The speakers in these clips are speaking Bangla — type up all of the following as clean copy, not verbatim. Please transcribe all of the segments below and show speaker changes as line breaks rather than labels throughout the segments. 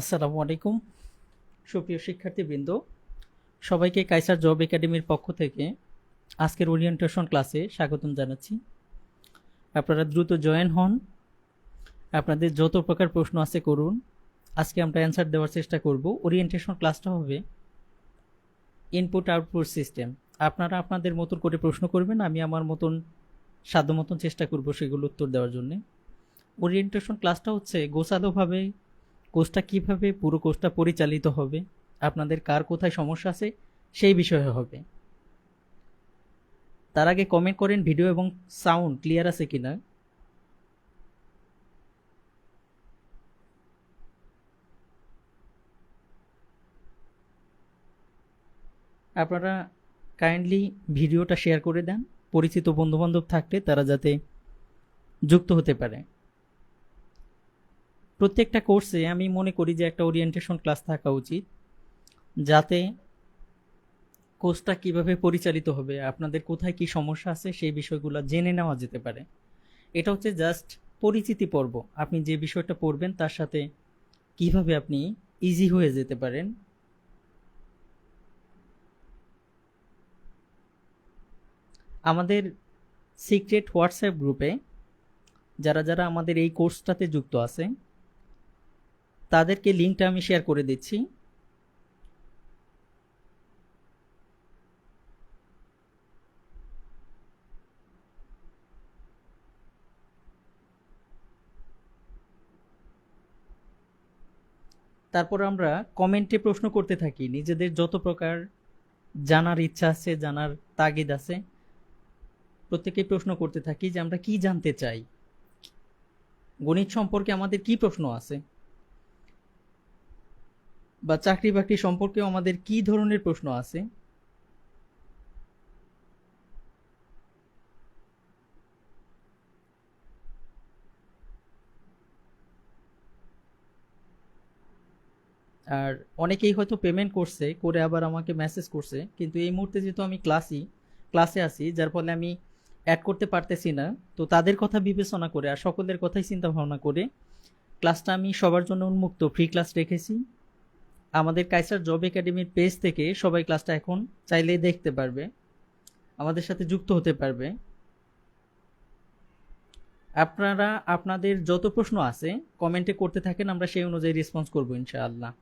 আসসালামু আলাইকুম সুপ্রিয় শিক্ষার্থীবৃন্দ, সবাইকে কাইসার জব একাডেমির পক্ষ থেকে আজকের ওরিয়েন্টেশন ক্লাসে স্বাগতম জানাচ্ছি। আপনারা দ্রুত জয়েন হন, আপনাদের যত প্রকার প্রশ্ন আছে করুন। আজকে আমরা অ্যান্সার দেওয়ার চেষ্টা করব। ওরিয়েন্টেশন ক্লাসটা হবে ইনপুট আউটপুট সিস্টেম। আপনারা আপনাদের মতন করে প্রশ্ন করবেন, আমি আমার মতন সাধ্য মতন চেষ্টা করব সেগুলো উত্তর দেওয়ার জন্য। ওরিয়েন্টেশন ক্লাসটা হচ্ছে গোছালোভাবে কোর্সটা কিভাবে পুরো কোর্সটা পরিচালিত হবে, আপনাদের কার কোথায় সমস্যা আছে সেই বিষয়ে হবে। তার আগে কমেন্ট করেন ভিডিও এবং সাউন্ড ক্লিয়ার আছে কিনা। আপনারা কাইন্ডলি ভিডিওটা শেয়ার করে দেন, পরিচিত বন্ধুবান্ধব থাকলে তারা যাতে যুক্ত হতে পারে। প্রত্যেকটা কোর্সে আমি মনে করি যে একটা ওরিয়েন্টেশন ক্লাস থাকা উচিত, যাতে কোর্সটা কিভাবে পরিচালিত হবে, আপনাদের কোথায় কি সমস্যা আছে সেই বিষয়গুলো জেনে নেওয়া যেতে পারে। এটা হচ্ছে জাস্ট পরিচিতি পর্ব। আপনি যে বিষয়টা পড়বেন তার সাথে কিভাবে আপনি ইজি হয়ে যেতে পারেন। আমাদের সিক্রেট হোয়াটসঅ্যাপ গ্রুপে যারা যারা আমাদের এই কোর্সটাতে যুক্ত আছে তাদেরকে লিঙ্কটা আমি শেয়ার করে দিচ্ছি। তারপর আমরা কমেন্টে প্রশ্ন করতে থাকি, নিজেদের যত প্রকার জানার ইচ্ছা আছে, জানার তাগিদ আছে, প্রত্যেকেই প্রশ্ন করতে থাকি যে আমরা কি জানতে চাই, গণিত সম্পর্কে আমাদের কি প্রশ্ন আছে, বা চাকরি বাকরি সম্পর্কেও আমাদের কি ধরনের প্রশ্ন আছে। আর অনেকেই হয়তো পেমেন্ট করছে, করে আবার আমাকে মেসেজ করছে, কিন্তু এই মুহূর্তে যেহেতু আমি ক্লাসে আছি, যার ফলে আমি অ্যাড করতে পারতেছি না। তো তাদের কথা বিবেচনা করে আর সকলের কথাই চিন্তা ভাবনা করে ক্লাসটা আমি সবার জন্য উন্মুক্ত ফ্রি ক্লাস রেখেছি। আমাদের কাইসার জব একাডেমির পেজ থেকে সবাই ক্লাসটা এখন চাইলেই দেখতে পারবে, আমাদের সাথে যুক্ত হতে পারবে। আপনারা আপনাদের যত প্রশ্ন আছে কমেন্টে করতে থাকেন, আমরা সেই অনুযায়ী রেসপন্স করবো ইনশাআল্লাহ।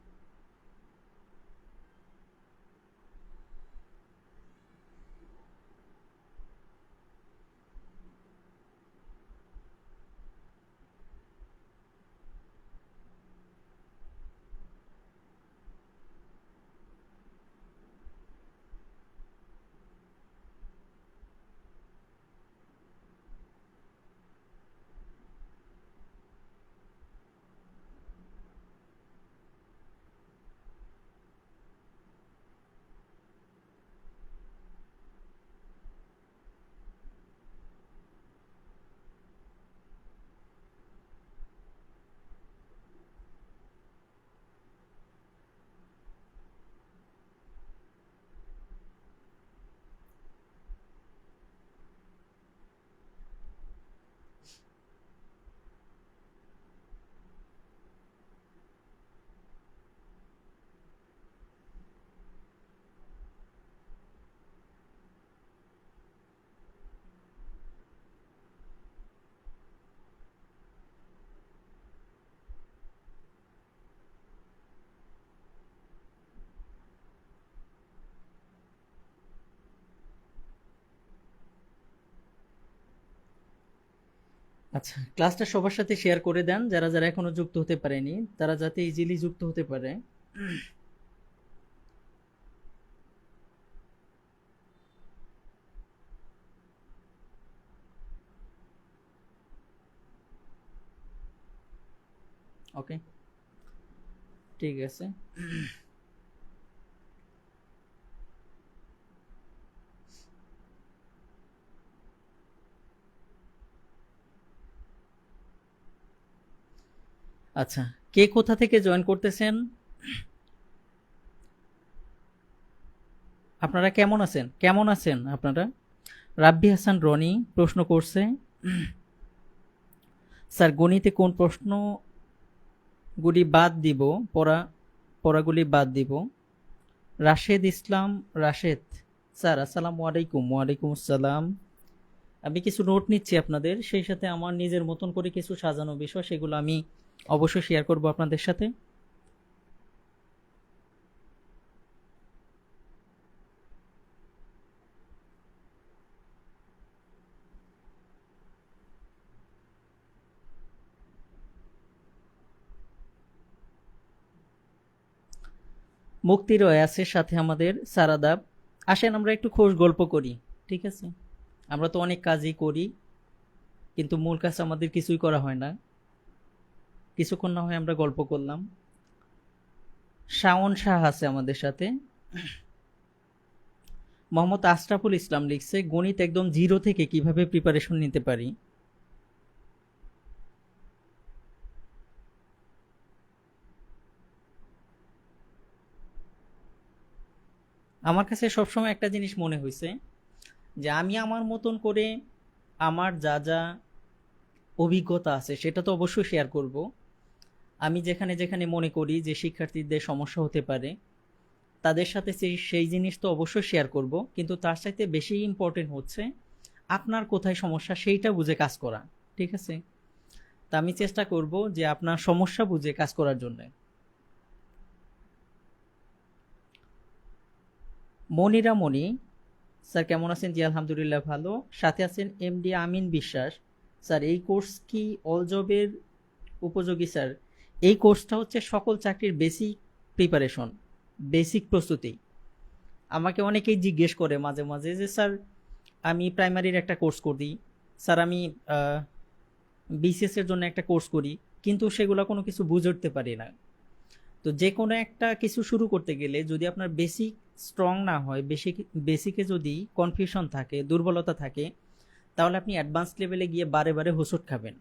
আচ্ছা, ক্লাসটা সবার সাথে শেয়ার করে দেন, যারা যারা এখনো যুক্ত হতে পারেনি তারা যাতে ইজিলি যুক্ত হতে পারে। ওকে, ঠিক আছে। আচ্ছা, কে কোথা থেকে জয়েন করতেছেন, আপনারা কেমন আছেন, কেমন আছেন আপনারা? রাব্বি হাসান রনি প্রশ্ন করছে, স্যার গণিতে কোন প্রশ্ন গুলি বাদ দিব, পড়াগুলি বাদ দিব। রাশেদ ইসলাম, রাশেদ স্যার আসসালামু আলাইকুম। ওয়ালাইকুম আসসালাম। আমি কিছু নোট নিচ্ছি আপনাদের, সেই সাথে আমার নিজের মতন করে কিছু সাজানো বিষয়, সেগুলো আমি অবশ্যই শেয়ার করব আপনাদের সাথে। মুক্তি রয় আছে সাথে আমাদের, সারাদাব। আসেন আমরা একটু খোশ গল্প করি, ঠিক আছে? আমরা তো অনেক কাজই করি, কিন্তু মূল কাজ আমাদের কিছুই করা হয় না। কিছুক্ষণ না হয় আমরা গল্প করলাম। শাওন শাহ আছে আমাদের সাথে। মোহাম্মদ আশরাফুল ইসলাম লিখছে, গণিত একদম জিরো থেকে কিভাবে প্রিপারেশন নিতে পারি। আমার কাছে সবসময় একটা জিনিস মনে হয়েছে, যে আমি আমার মতন করে আমার যা যা অভিজ্ঞতা আছে সেটা তো অবশ্যই শেয়ার করব। আমি যেখানে যেখানে মনে করি যে শিক্ষার্থীদের সমস্যা হতে পারে, তাদের সাথে সেই জিনিস তো অবশ্যই শেয়ার করব, কিন্তু তার সাথে বেশি ইম্পর্টেন্ট হচ্ছে আপনার কোথায় সমস্যা সেইটা বুঝে কাজ করা, ঠিক আছে? তা আমি চেষ্টা করব যে আপনার সমস্যা বুঝে কাজ করার জন্য। মনিরা মনি স্যার কেমন আছেন? জি আলহামদুলিল্লাহ ভালো। সাথে আছেন এমডি আমিন বিশ্বাস। স্যার এই কোর্স কি অল জবের উপযোগী? স্যার এই কোর্সটা হচ্ছে সকল চাকরির বেসিক প্রিপারেশন, বেসিক প্রস্তুতি। আমাকে অনেকেই জিজ্ঞেস করে মাঝে মাঝে যে স্যার আমি প্রাইমারির একটা কোর্স করি, স্যার আমি বিসিএস এর জন্য একটা কোর্স করি, কিন্তু সেগুলো কোনো কিছু বুঝে উঠতে পারি না। তো যে কোনো একটা কিছু শুরু করতে গেলে যদি আপনার বেসিক স্ট্রং না হয়, বেসিকে যদি কনফিউশন থাকে, দুর্বলতা থাকে, তাহলে আপনি অ্যাডভান্স লেভেলে গিয়ে বারে বারে হোঁচট খাবেন।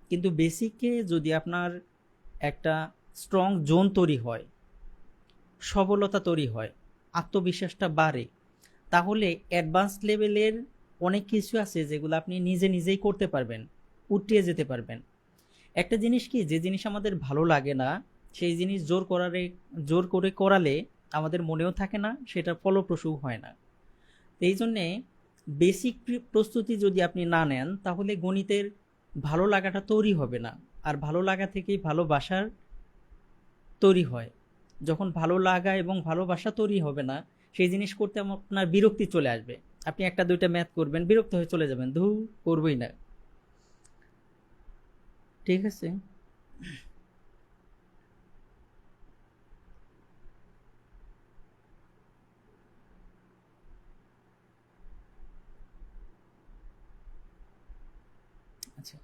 কিন্তু বেসিকে যদি আপনার একটা স্ট্রং জোন তৈরি হয়, সবলতা তৈরি হয়, আত্মবিশ্বাসটা বাড়ে, তাহলে অ্যাডভান্স লেভেলের অনেক কিছু আছে যেগুলো আপনি নিজে নিজেই করতে পারবেন, উঠিয়ে যেতে পারবেন। একটা জিনিস কি, যে জিনিস আমাদের ভালো লাগে না সেই জিনিস জোর করে করালে আমাদের মনেও থাকে না, সেটা ফলপ্রসূ হয় না। এই জন্যে বেসিক প্রস্তুতি যদি আপনি না নেন, তাহলে গণিতের ভালো লাগাটা তৈরি হবে না। আর ভালো লাগা থেকেই ভালোবাসার তৈরি হয়। যখন ভালো লাগা এবং ভালোবাসা তৈরি হবে না, সেই জিনিস করতে আপনার বিরক্তি চলে আসবে। আপনি একটা দুইটা ম্যাথ করবেন, বিরক্ত হয়ে চলে যাবেন, ধুর করবই না, ঠিক আছে? আচ্ছা,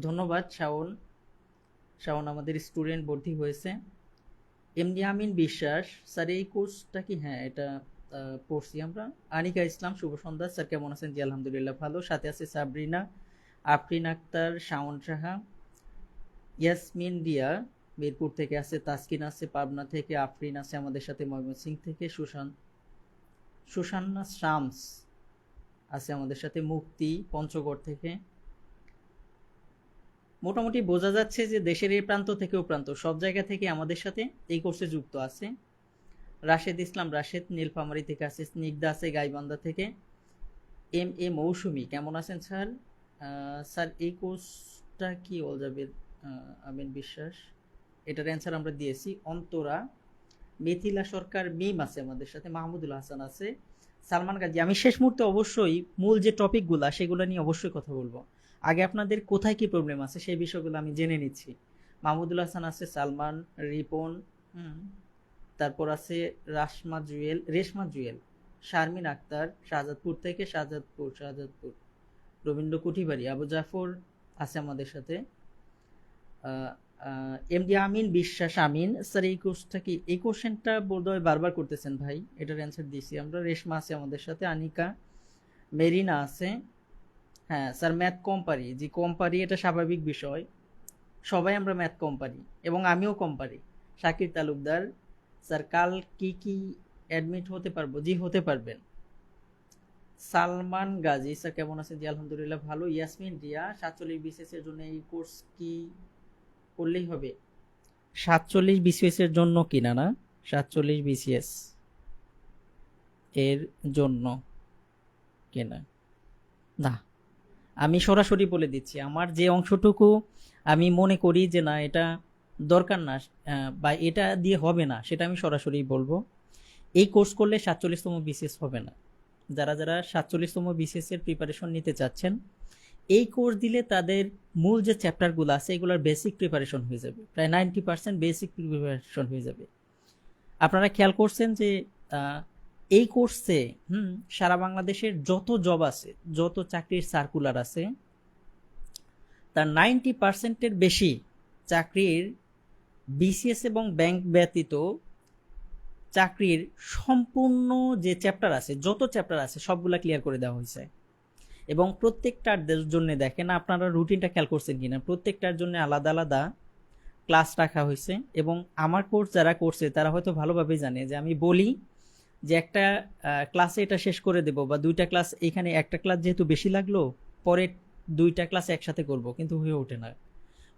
ধন্যবাদ শাওন। শাওন আমাদের স্টুডেন্ট ভর্তি হয়েছে। এমডি আমিন বিশ্বাস স্যার এই কোর্সটা কি? হ্যাঁ, এটা পড়ছি আমরা। আনিকা ইসলাম শুভ সন্ধ্যা স্যার কেমন আছেন? জি আলহামদুলিল্লাহ ভালো। সাথে আছে সাবরিনা, আফরিন আক্তার, শাওন সাহা, ইয়াসমিন দিয়া মিরপুর থেকে আছে, তাসকিন আছে পাবনা থেকে, আফরিন আছে আমাদের সাথে ময়মনসিংহ থেকে, সুশান্না শামস আছে আমাদের সাথে মুক্তি পঞ্চগড় থেকে। মোটামুটি বোঝা যাচ্ছে যে দেশের এই প্রান্ত থেকে ও প্রান্ত সব জায়গা থেকে আমাদের সাথে এই কোর্সে যুক্ত আছে। রাশেদ ইসলাম, রাশেদ নীলফামারী থেকে আছে, স্নিগ্ধা আছে গাইবান্ধা থেকে। এম মৌসুমী কেমন আছেন স্যার? স্যার এই কোর্সটা কি অল যাবে? আমিন বিশ্বাস, এটার অ্যান্সার আমরা দিয়েছি। অন্তরা, মিথিলা সরকার মিম আছে আমাদের সাথে, মাহমুদুল হাসান আছে, সালমান গাজী। আমি শেষ মুহূর্তে অবশ্যই মূল যে টপিকগুলো সেগুলো নিয়ে অবশ্যই কথা বলবো। আগে আপনাদের কোথায় কি প্রবলেম আছে সেই বিষয়গুলো আমি জেনে নিচ্ছি। মাহমুদুল হাসান আছে, সালমান, রিপন, তারপর আছে রেশমা জুয়েল, শারমিন আক্তার শাহজাদপুর থেকে, শাহজাদপুর রবীন্দ্র কুঠিবাড়ি, আবু জাফর আছে আমাদের সাথে। এমডি আমিন বিশ্বাস আমিন স্যার এই কোর্সটা কি? এই কোশ্চেনটা বোধহয় বারবার করতেছেন ভাই, এটার অ্যান্সার দিয়েছি আমরা। রেশমা আছে আমাদের সাথে, আনিকা, মেরিনা আছে। হ্যাঁ স্যার, ম্যাথ কম পারি। জি কম পারি, এটা স্বাভাবিক বিষয়, সবাই আমরা ম্যাথ কম পারি এবং আমিও কম পারি। শাকির তালুকদার স্যার, কাল কি অ্যাডমিট হতে পারবো? জি হতে পারবেন সালমান গাজী স্যার কেমন আছেন? জি আলহামদুলিল্লাহ ভালো। ইয়াসমিন রিয়া 47 বিসিএস এর জন্য এই কোর্স কি করলেই হবে? 47 বিসিএস এর জন্য কিনা না, 47 বিসিএস এর জন্য কিনা না, আমি সরাসরি বলে দিচ্ছি আমার যে অংশটুকু আমি মনে করি যে না এটা দরকার না, বা এটা দিয়ে হবে না, সেটা আমি সরাসরি বলবো। এই কোর্স করলে 47তম বিসিএস হবে না। যারা যারা 47তম বিসিএস এর প্রিপারেশন নিতে চাচ্ছেন, এই কোর্স দিলে তাদের মূল যে চ্যাপ্টারগুলো আছে এগুলোর বেসিক প্রিপারেশন হয়ে যাবে, প্রায় 90% বেসিক প্রিপারেশন হয়ে যাবে। আপনারা খেয়াল করছেন যে এই কোর্সে সারা বাংলাদেশের যত জব আছে, যত চাকরির সার্কুলার আছে, তার 90%-এর বেশি চাকরির বিসিএস এবং ব্যাংক ব্যতীত চাকরির সম্পূর্ণ যে চ্যাপ্টার আছে, যত চ্যাপ্টার আছে সবগুলা ক্লিয়ার করে দেওয়া হয়েছে। এবং প্রত্যেকটার জন্য দেখেন আপনারা রুটিনটা খেয়াল করছেন কিনা, প্রত্যেকটার জন্য আলাদা আলাদা ক্লাস রাখা হয়েছে। এবং আমার কোর্স যারা করছে তারা হয়তো ভালোভাবেই জানে যে আমি বলি যে একটা ক্লাসে এটা শেষ করে দেব, বা দুইটা ক্লাস, এখানে একটা ক্লাস যেহেতু বেশি লাগলো পরে দুইটা ক্লাস একসাথে করব, কিন্তু হয়ে ওঠে না,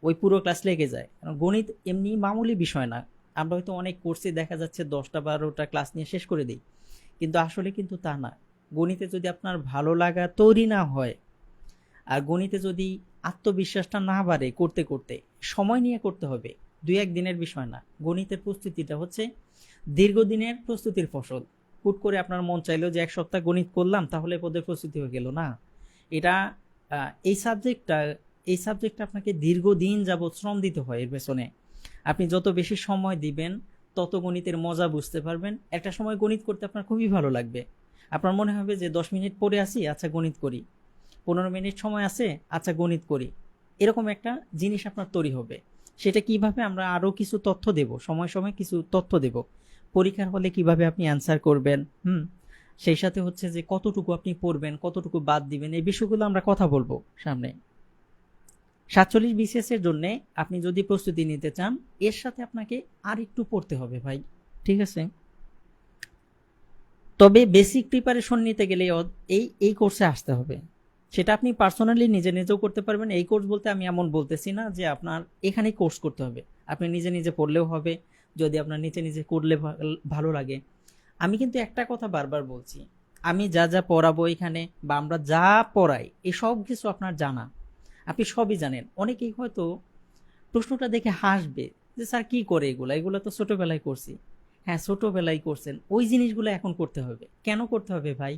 ওই পুরো ক্লাস লেগে যায়। কারণ গণিত এমনি মামুলি বিষয় না। আমরা হয়তো অনেক কোর্সে দেখা যাচ্ছে 10টা 12টা ক্লাস নিয়ে শেষ করে দিই, কিন্তু আসলে কিন্তু তা না। গণিতে যদি আপনার ভালো লাগা তৈরি না হয়, আর গণিতে যদি আত্মবিশ্বাসটা না বাড়ে, করতে করতে সময় নিয়ে করতে হবে, 2-1 দিনের বিষয় না। গণিতের প্রস্তুতিটা হচ্ছে দীর্ঘদিনের প্রস্তুতির ফসল। হুট করে আপনার মন চাইলো যে 1 সপ্তাহ গণিত করলাম তাহলে পদের প্রস্তুতি হয়ে গেল না। এটা এই সাবজেক্টটা আপনাকে দীর্ঘদিন যাবৎ শ্রম দিতে হয় এর পেছনে। আপনি যত বেশি সময় দিবেন তত গণিতের মজা বুঝতে পারবেন। একটা সময় গণিত করতে আপনার খুবই ভালো লাগবে, আপনার মনে হবে যে 10 মিনিট পরে আসি, আচ্ছা গণিত করি, 15 মিনিট সময় আছে, আচ্ছা গণিত করি, এরকম একটা জিনিস আপনার তৈরি হবে। সেটা কিভাবে, আমরা আরও কিছু তথ্য দেব, সময় সময় কিছু তথ্য দেব। পরীক্ষার হলে কিভাবে আপনি অ্যান্সার করবেন, সেই সাথে হচ্ছে যে কতটুকু আপনি পড়বেন, কতটুকু বাদ দিবেন, এই বিষয়গুলো আমরা কথা বলবো সামনে। 47 বিসিএস এর জন্য আপনি যদি প্রস্তুতি নিতে চান, এর সাথে আপনাকে আর একটু পড়তে হবে ভাই, ঠিক আছে? তবে বেসিক প্রিপারেশন নিতে গেলে এই কোর্সে আসতে হবে। সেটা আপনি পার্সোনালি নিজে নিজেও করতে পারবেন। এই কোর্স বলতে আমি এমন বলতেছি না যে আপনার এখানেই কোর্স করতে হবে, আপনি নিজে নিজে পড়লেও হবে, যদি আপনার নিজে নিজে করলে ভালো লাগে। আমি কিন্তু একটা কথা বারবার বলছি, আমি যা যা পড়াবো এখানে, বা আমরা যা পড়াই, এই সব কিছু আপনার জানা, আপনি সবই জানেন। অনেকেই হয়তো প্রশ্নটা দেখে হাসবে যে স্যার কি করে এগুলো তো ছোটবেলায় করছি। হ্যাঁ, ছোটবেলায় করছেন, ওই জিনিসগুলো এখন করতে হবে। কেন করতে হবে ভাই?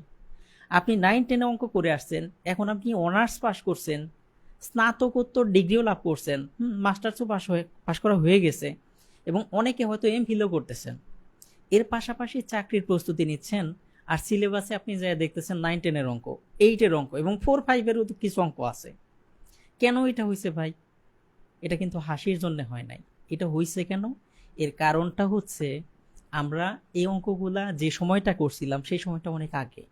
আপনি 9-10 অঙ্ক করে আসছেন, এখন আপনি অনার্স পাস করছেন, স্নাতকোত্তর ডিগ্রিও লাভ করছেন, মাস্টার্সও পাস করা হয়ে গেছে, এবং অনেকে হয়তো এমফিলও করতেছেন। এর পাশাপাশি চাকরির প্রস্তুতি নিচ্ছেন, আর সিলেবাসে আপনি যা দেখতেছেন 9-10 অঙ্ক, 8 অঙ্ক, এবং 4-5 কিছু অঙ্ক আছে। কেন এটা হয়েছে ভাই? এটা কিন্তু হাসির জন্য হয় নাই। এটা হয়েছে কেন? এর কারণটা হচ্ছে আমরা এই অঙ্কগুলা যে সময়টা করছিলাম সেই সময়টা অনেক আগে।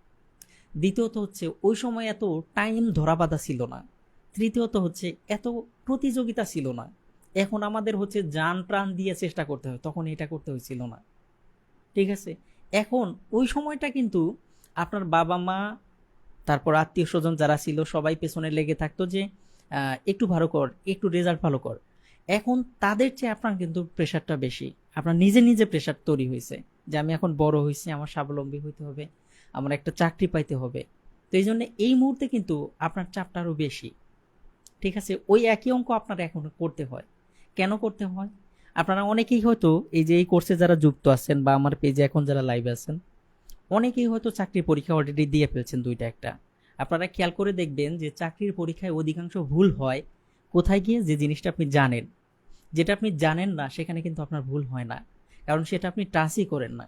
দ্বিতীয়ত হচ্ছে ওই সময় এত টাইম ধরা বাঁধা ছিল না। তৃতীয়ত হচ্ছে এত প্রতিযোগিতা ছিল না। এখন আমাদের হচ্ছে জান প্রাণ দিয়ে চেষ্টা করতে হয়, তখন এটা করতে হয়েছিল না, ঠিক আছে? এখন ওই সময়টা কিন্তু আপনার বাবা মা, তারপর আত্মীয় স্বজন যারা ছিল সবাই পেছনে লেগে থাকতো যে একটু ভালো কর, একটু রেজাল্ট ভালো কর। এখন তাদের চেয়ে আপনার কিন্তু প্রেশারটা বেশি, আপনার নিজে নিজে প্রেশার তৈরি হয়েছে যে আমি এখন বড় হয়েছি, আমার স্বাবলম্বী হইতে হবে, আমার একটা চাকরি পাইতে হবে। তো এই জন্য এই মুহূর্তে কিন্তু আপনার চাপটা আরও বেশি, ঠিক আছে? ওই একই অঙ্ক আপনার এখন করতে হয়। কেন করতে হয়? আপনারা অনেকেই হয়তো এই যে এই কোর্সে যারা যুক্ত আছেন, বা আমার পেজে এখন যারা লাইভে আছেন, অনেকেই হয়তো চাকরির পরীক্ষা অলরেডি দিয়ে ফেলছেন 2টা 1টা। আপনারা খেয়াল করে দেখবেন যে চাকরির পরীক্ষায় অধিকাংশ ভুল হয় কোথায় গিয়ে, যে জিনিসটা আপনি জানেন, যেটা আপনি জানেন না সেখানে কিন্তু আপনার ভুল হয় না, কারণ সেটা আপনি টাচই করেন না।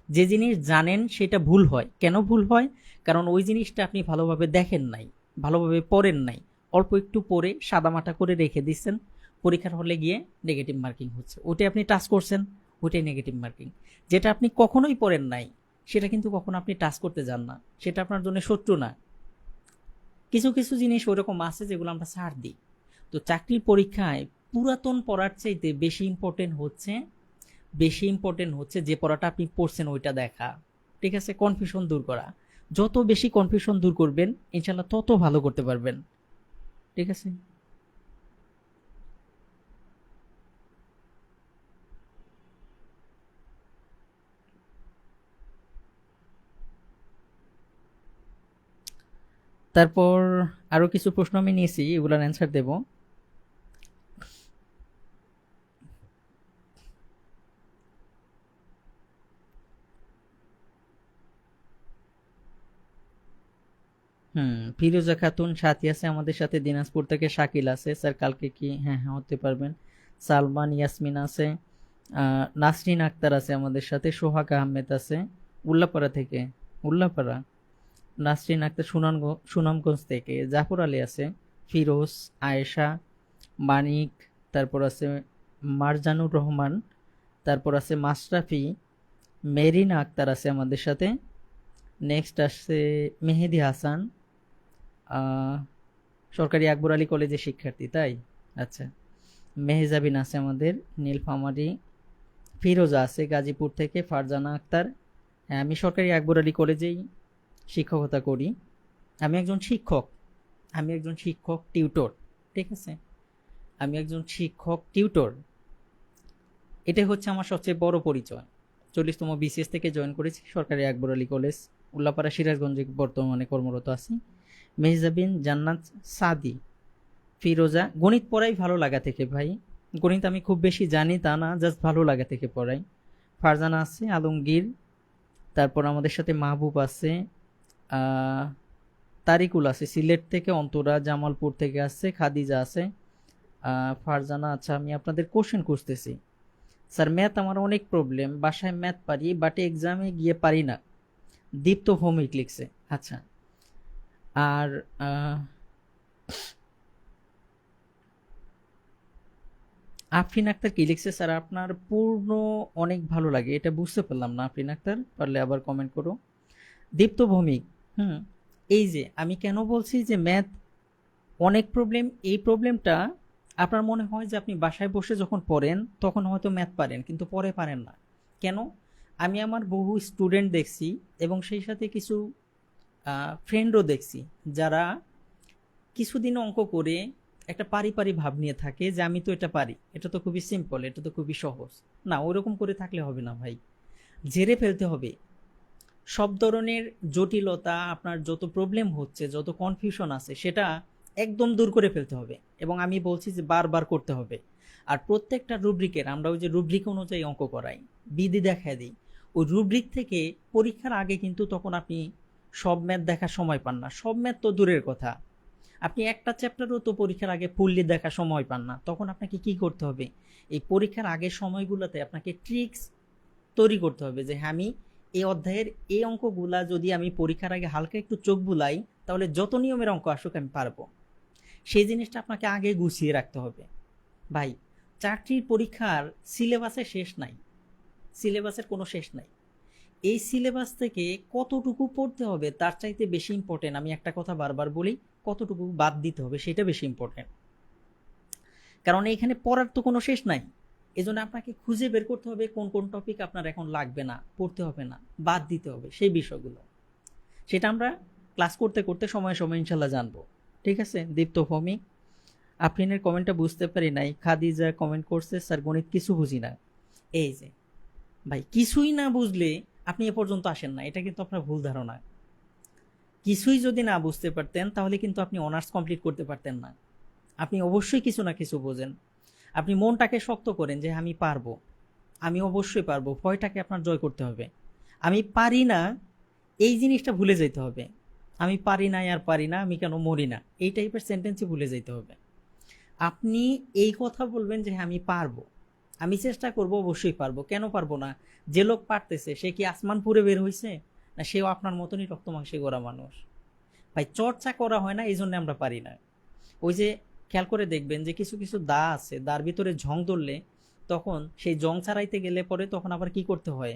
যে জিনিস জানেন সেটা ভুল হয়। কেন ভুল হয়? কারণ ওই জিনিসটা আপনি ভালোভাবে দেখেন নাই, ভালোভাবে পড়েন নাই, অল্প একটু পড়ে সাদামাটা করে রেখে দিচ্ছেন, পরীক্ষার হলে গিয়ে নেগেটিভ মার্কিং হচ্ছে। ওটাই আপনি টাচ করছেন, ওটাই নেগেটিভ মার্কিং। যেটা আপনি কখনোই পড়েন নাই সেটা কিন্তু কখনো আপনি টাচ করতে যান না, সেটা আপনার জন্য শত্রু না। কিছু কিছু জিনিস ওরকম আছে যেগুলো আমরা ছাড় দিই। তো চাকরির পরীক্ষায় পুরাতন পড়ার চাইতে বেশি ইম্পর্টেন্ট হচ্ছে যে পড়াটা আপনি পড়ছেন ওইটা দেখা, ঠিক আছে? কনফিউশন দূর করা। যত বেশি কনফিউশন দূর করবেন ইনশাল্লাহ তত ভালো করতে পারবেন। ঠিক আছে? তারপর আরো কিছু প্রশ্ন আমি নিয়েছি, এগুলার অ্যান্সার দেব। ফিরোজা খাতুন সাথী আছে আমাদের সাথে, দিনাজপুর থেকে শাকিল আছে। স্যার কালকে কি? হ্যাঁ হ্যাঁ, হতে পারবেন। সালমান ইয়াসমিন আছে, নাসরিন আক্তার আছে আমাদের সাথে, সোহাগ আহমেদ আছে উল্লাপাড়া থেকে। উল্লাপাড়া? নাসরিন আক্তার সুনামগঞ্জ থেকে। জাফর আলী আছে, ফিরোজ, আয়েশা, মানিক, তারপর আছে মারজানুর রহমান, তারপর আছে মাশরাফি, মেরিনা আক্তার আছে আমাদের সাথে। নেক্সট আসছে মেহেদি হাসান, আহ, সরকারি আকবর আলী কলেজের শিক্ষার্থী, তাই? আচ্ছা। মেহজাবিন আছে আমাদের, নীলফামারী। ফিরোজা আছে গাজীপুর থেকে। ফারজানা আক্তার, হ্যাঁ আমি সরকারি আকবর আলী কলেজেই শিক্ষকতা করি। আমি একজন শিক্ষক, আমি একজন শিক্ষক টিউটর। ঠিক আছে? আমি একজন শিক্ষক টিউটর, এটাই হচ্ছে আমার সবচেয়ে বড় পরিচয়। 40তম বিসিএস থেকে জয়েন করেছি সরকারি আকবর আলী কলেজ, উল্লাপাড়া, সিরাজগঞ্জে বর্তমানে কর্মরত আছি। মেহজাবিন, জান্নাত, সাদি, ফিরোজা। গণিত পড়াই ভালো লাগা থেকে ভাই, গণিত আমি খুব বেশি জানি তা না, জাস্ট ভালো লাগা থেকে পড়াই। ফারজানা আছে, আলমগীর, তারপর আমাদের সাথে মাহবুব আছে, আহ, তারিকুল আছে সিলেট থেকে, অন্তরা জামালপুর থেকে আসছে, খাদিজা আছে, ফারজানা। আচ্ছা, আমি আপনাদের কোশ্চেন খুঁজতেছি। স্যার ম্যাথ আমার অনেক প্রবলেম, বাসায় ম্যাথ পারি বাট এক্সামে গিয়ে পারি না। দীপ্ত ভৌমিক লিখছে। আচ্ছা। আর আফরিন আক্তার কি লিখছে? স্যার আপনার পূর্ণ অনেক ভালো লাগে, এটা বুঝতে পারলাম না আফরিন আক্তার, পারলে আবার কমেন্ট করো। দীপ্ত ভৌমিক, হুম, এই যে আমি কেন বলছি যে ম্যাথ অনেক প্রবলেম, এই প্রবলেমটা আপনার মনে হয় যে আপনি বাসায় বসে যখন পড়েন তখন হয়তো ম্যাথ পারেন কিন্তু পরে পারেন না। কেন? আমি আমার বহু স্টুডেন্ট দেখছি এবং সেই সাথে কিছু ফ্রেন্ডও দেখছি যারা কিছুদিন অঙ্ক করে একটা পারি পারি ভাব নিয়ে থাকে যে আমি তো এটা পারি, এটা তো খুবই সিম্পল, এটা তো খুবই সহজ। না, ওরকম করে থাকলে হবে না ভাই, ঝেড়ে ফেলতে হবে। সব ধরনের জটিলতা, আপনার যত প্রবলেম হচ্ছে, যত কনফিউশন আছে সেটা একদম দূর করে ফেলতে হবে, এবং আমি বলছি যে বারবার করতে হবে। আর প্রত্যেকটা রুব্রিকের আমরা ওই যে রুব্রিক অনুযায়ী অঙ্ক করাই, বিধি দেখায় দিই, ওই রুব্রিক থেকে পরীক্ষার আগে কিন্তু তখন আপনি সব ম্যাথ দেখার সময় পান না। সব ম্যাথ তো দূরের কথা, আপনি একটা চ্যাপ্টারও তো পরীক্ষার আগে ফুললি দেখার সময় পান না। তখন আপনাকে কি করতে হবে? এই পরীক্ষার আগের সময়গুলোতে আপনাকে ট্রিক্স তৈরি করতে হবে যে হ্যাঁ, আমি এই অধ্যায়ের এই অঙ্কগুলা যদি আমি পরীক্ষার আগে হালকা একটু চোখ বুলাই তাহলে যত নিয়মের অঙ্ক আসুক আমি পারবো। সেই জিনিসটা আপনাকে আগে গুছিয়ে রাখতে হবে ভাই। চাকরির পরীক্ষার সিলেবাসের শেষ নাই, সিলেবাসের কোনো শেষ নাই। এই সিলেবাস থেকে কতটুকু পড়তে হবে তার চাইতে বেশি ইম্পর্টেন্ট, আমি একটা কথা বারবার বলি, কতটুকু বাদ দিতে হবে সেটা বেশি ইম্পর্টেন্ট। কারণ এইখানে পড়ার তো কোনো শেষ নাই। এজন্য আপনাকে খুঁজে বের করতে হবে কোন কোন টপিক আপনার এখন লাগবে না, পড়তে হবে না, বাদ দিতে হবে সেই বিষয়গুলো। সেটা আমরা ক্লাস করতে করতে সময় সময় ইনশাল্লাহ জানবো। ঠিক আছে? দীপ্ত ভৌমিক, আফরিনের কমেন্টটা বুঝতে পারি নাই। খাদিজা কমেন্ট করছে স্যার গণিত কিছু বুঝি না। এই যে ভাই, কিছুই না বুঝলে আপনি এ পর্যন্ত আসেন না, এটা কিন্তু আপনার ভুল ধারণা। কিছুই যদি না বুঝতে পারতেন তাহলে কিন্তু আপনি অনার্স কমপ্লিট করতে পারতেন না। আপনি অবশ্যই কিছু না কিছু বোঝেন। আপনি মনটাকে শক্ত করেন যে আমি পারবো, আমি অবশ্যই পারবো, ভয়টাকে আপনার জয় করতে হবে। আমি পারি না এই জিনিসটা ভুলে যেতে হবে। আমি পারি না আর পারি না, আমি কেন মরি না, এই টাইপের সেন্টেন্সই ভুলে যেতে হবে। আপনি এই কথা বলবেন যে হ্যাঁ আমি পারবো, আমি চেষ্টা করব, অবশ্যই পারবো। কেন পারবো না? যে লোক পারতেছে সে কি আসমান পুরে বের হয়েছে? না, সেও আপনার মতনই রক্ত মাংসে গড়া মানুষ। ভাই চর্চা করা হয় না, এই জন্য আমরা পারি না। ওই যে খেয়াল করে দেখবেন যে কিছু কিছু দা আছে, দার ভিতরে ঝং ধরলে তখন সেই জং ছাড়াইতে গেলে পরে তখন আবার কি করতে হয়?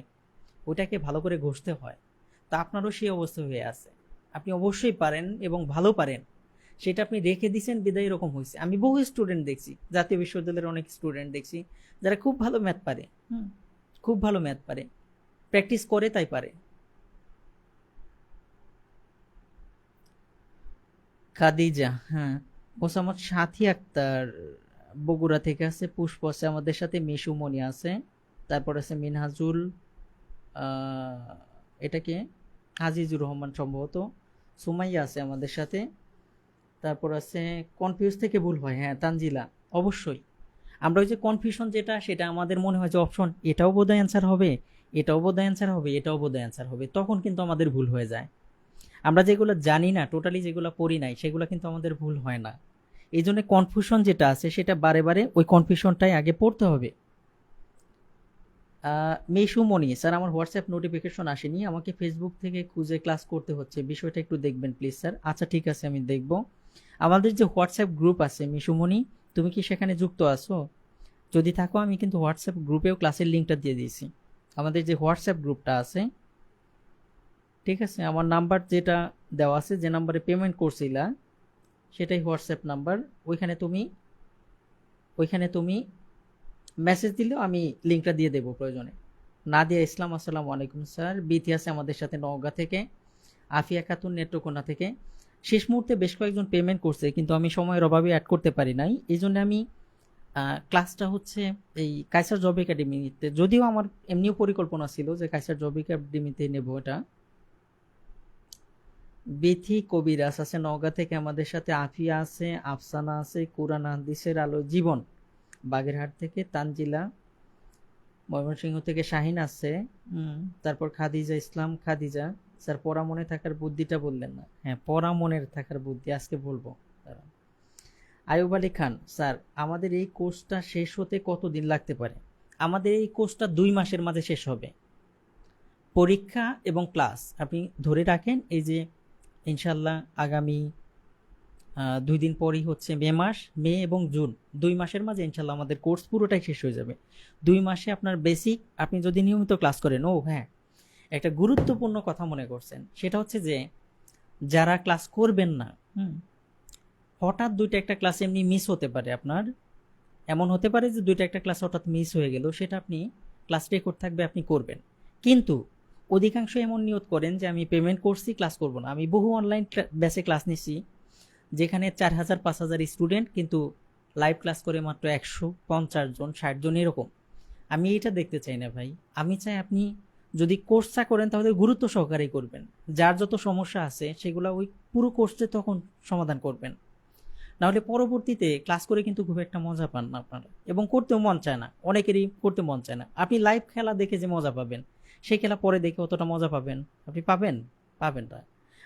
ওইটাকে ভালো করে ঘষতে হয়। তা আপনারও সেই অবস্থা হয়ে আছে। আপনি অবশ্যই পারেন এবং ভালো পারেন, সেটা আপনি রেখে দিয়েছেন বিদায় এরকম হয়েছে। আমি বহু স্টুডেন্ট দেখছি, জাতীয় বিশ্ববিদ্যালয়ের অনেক স্টুডেন্ট দেখছি যারা খুব ভালো ম্যাথ পারে, খুব ভালো ম্যাথ পারে, প্র্যাকটিস করে তাই পারে। খাদিজা, হ্যাঁ। মোসাম্মদ সাথী আক্তার বগুড়া থেকে আছে, পুষ্প আছে আমাদের সাথে, মিশু মনি আছে, তারপর আছে মিনহাজুল, আহ, এটাকে আজিজুর রহমান সম্ভবত, সুমাইয়া আছে আমাদের সাথে, তারপর আছে কনফিউজ থেকে ভুল হয়, হ্যাঁ তানজিলা। অবশ্যই আমরা ওই যে কনফিউশন যেটা, সেটা আমাদের মনে হয় যে অপশন এটাও বোধহয় অ্যান্সার হবে, এটাও বোধহয় অ্যান্সার হবে, এটাও বোধহয় অ্যান্সার হবে, তখন কিন্তু আমাদের ভুল হয়ে যায়। আমরা যেগুলো জানি না, টোটালি যেগুলো পড়ি নাই, সেগুলো কিন্তু আমাদের ভুল হয় না। এই জন্য কনফিউশন যেটা আছে সেটা বারে বারে ওই কনফিউশনটাই আগে পড়তে হবে। মেশু মনি স্যার, আমার হোয়াটসঅ্যাপ নোটিফিকেশন আসেনি, আমাকে ফেসবুক থেকে খুঁজে ক্লাস করতে হচ্ছে, বিষয়টা একটু দেখবেন প্লিজ স্যার। আচ্ছা ঠিক আছে, আমি দেখব। আমাদের যে হোয়াটসঅ্যাপ গ্রুপ আছে মিশুমণি, তুমি কি সেখানে যুক্ত আছো? যদি থাকো, আমি কিন্তু হোয়াটসঅ্যাপ গ্রুপেও ক্লাসের লিঙ্কটা দিয়ে দিয়েছি। আমাদের যে হোয়াটসঅ্যাপ গ্রুপটা আছে, ঠিক আছে, আমার নাম্বার যেটা দেওয়া আছে, যে নাম্বারে পেমেন্ট করছিলা, সেটাই হোয়াটসঅ্যাপ নাম্বার। ওইখানে তুমি মেসেজ দিলেও আমি লিঙ্কটা দিয়ে দেবো প্রয়োজনে। নাদিয়া ইসলাম, আসসালামু আলাইকুম স্যার। বিথি আছে আমাদের সাথে নওগাঁ থেকে, আফিয়া খাতুন নেত্রকোনা থেকে। শেষ মুহূর্তে বেশ কয়েকজন পেমেন্ট করছে, কিন্তু আমি সময়ের অভাবে অ্যাড করতে পারি নাই, এই জন্য আমি ক্লাসটা হচ্ছে এই কাইসার জব একাডেমিতে, যদিও আমার এমনিও পরিকল্পনা ছিল যে কাইসার জব একাডেমিতে নেব এটা। বিথি কবিরাজ আছে নওগাঁ থেকে আমাদের সাথে, আফিয়া আছে, আফসানা আছে, কুরআন হাদিসের আলো জীবন বাগেরহাট থেকে, তানজিলা ময়মনসিংহ থেকে, শাহিন আছে, তারপর খাদিজা ইসলাম, খাদিজা। স্যার পড়া মনে থাকার বুদ্ধিটা বললেন না। হ্যাঁ, পড়া মনের থাকার বুদ্ধি আজকে বলবো। দাঁড়ান। আয়ুব আলী খান স্যার, আমাদের এই কোর্সটা শেষ হতে কতদিন লাগতে পারে? আমাদের এই কোর্সটা 2 মাসের মাঝে শেষ হবে। পরীক্ষা এবং ক্লাস আপনি ধরে রাখেন, এই যে ইনশাল্লাহ আগামী 2 দিন পরই হচ্ছে মে মাস, মে এবং জুন, 2 মাসের মাঝে ইনশাল্লাহ আমাদের কোর্স পুরোটাই শেষ হয়ে যাবে। 2 মাসে আপনার বেসিক, আপনি যদি নিয়মিত ক্লাস করেন। ও হ্যাঁ, একটা গুরুত্বপূর্ণ কথা মনে করছেন, সেটা হচ্ছে যে যারা ক্লাস করবেন না, হঠাৎ 2টা-1টা ক্লাস এমনি মিস হতে পারে আপনার। এমন হতে পারে যে 2টা-1টা ক্লাস হঠাৎ মিস হয়ে গেল, সেটা আপনি ক্লাস রেকর্ড থাকবে, আপনি করবেন। কিন্তু অধিকাংশ এমন নিয়ত করেন যে আমি পেমেন্ট করছি, ক্লাস করব না। আমি বহু অনলাইন ব্যাচে ক্লাস নিছি, যেখানে 4000-5000 স্টুডেন্ট, কিন্তু লাইভ ক্লাস করে মাত্র 150 জন, 60 জন এরকম। আমি এটা দেখতে চাই না ভাই। আমি চাই আপনি যদি কোর্সটা করেন তাহলে গুরুত্ব সহকারেই করবেন, যার যত সমস্যা আছে সেগুলো ওই পুরো কোর্সে তখন সমাধান করবেন। নাহলে পরবর্তীতে ক্লাস করে কিন্তু খুব একটা মজা পান না আপনারা, এবং করতেও মন চায় না, অনেকেরই করতে মন চায় না। আপনি লাইভ খেলা দেখে যে মজা পাবেন, সেই খেলা পরে দেখে অতটা মজা পাবেন আপনি পাবেন না।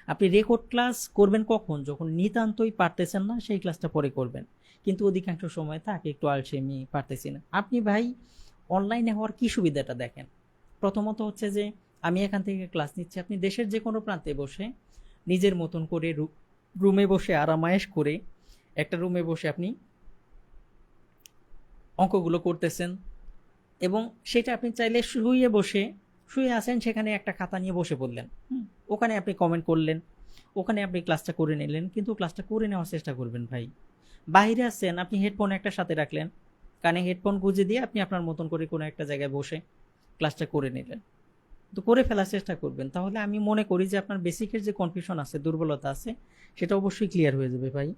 আপনি রেকর্ড ক্লাস করবেন কখন? যখন নিতান্তই পারতেছেন না, সেই ক্লাসটা পরে করবেন। কিন্তু অধিকাংশ সময় থাকে একটু আলসেমি, পারতেছি না। আপনি ভাই অনলাইনে হওয়ার কি সুবিধাটা দেখেন। প্রথমত হচ্ছে যে আমি এখান থেকে ক্লাস নিচ্ছি, আপনি দেশের যে কোনো প্রান্তে বসে নিজের মতন করে রুমে বসে আরামায়েশ করে একটা রুমে বসে আপনি অঙ্কগুলো করতেছেন, এবং সেটা আপনি চাইলে শুয়ে আছেন, সেখানে একটা খাতা নিয়ে বসে পড়লেন, ওখানে আপনি কমেন্ট করলেন, ওখানে আপনি ক্লাসটা করে নিলেন। কিন্তু ক্লাসটা করে নেওয়ার চেষ্টা করবেন ভাই। বাইরে আছেন, আপনি হেডফোন একটা সাথে রাখলেন, কানে হেডফোন গুঁজে দিয়ে আপনি আপনার মতন করে কোনো একটা জায়গায় বসে ক্লাসটা করে নিলেন, তো করে ফেলার চেষ্টা করবেন। তাহলে আমি মনে করি যে আপনার বেসিকের যে কনফিউশন আছে, দুর্বলতা আছে, সেটা অবশ্যই ক্লিয়ার হয়ে যাবে ভাই।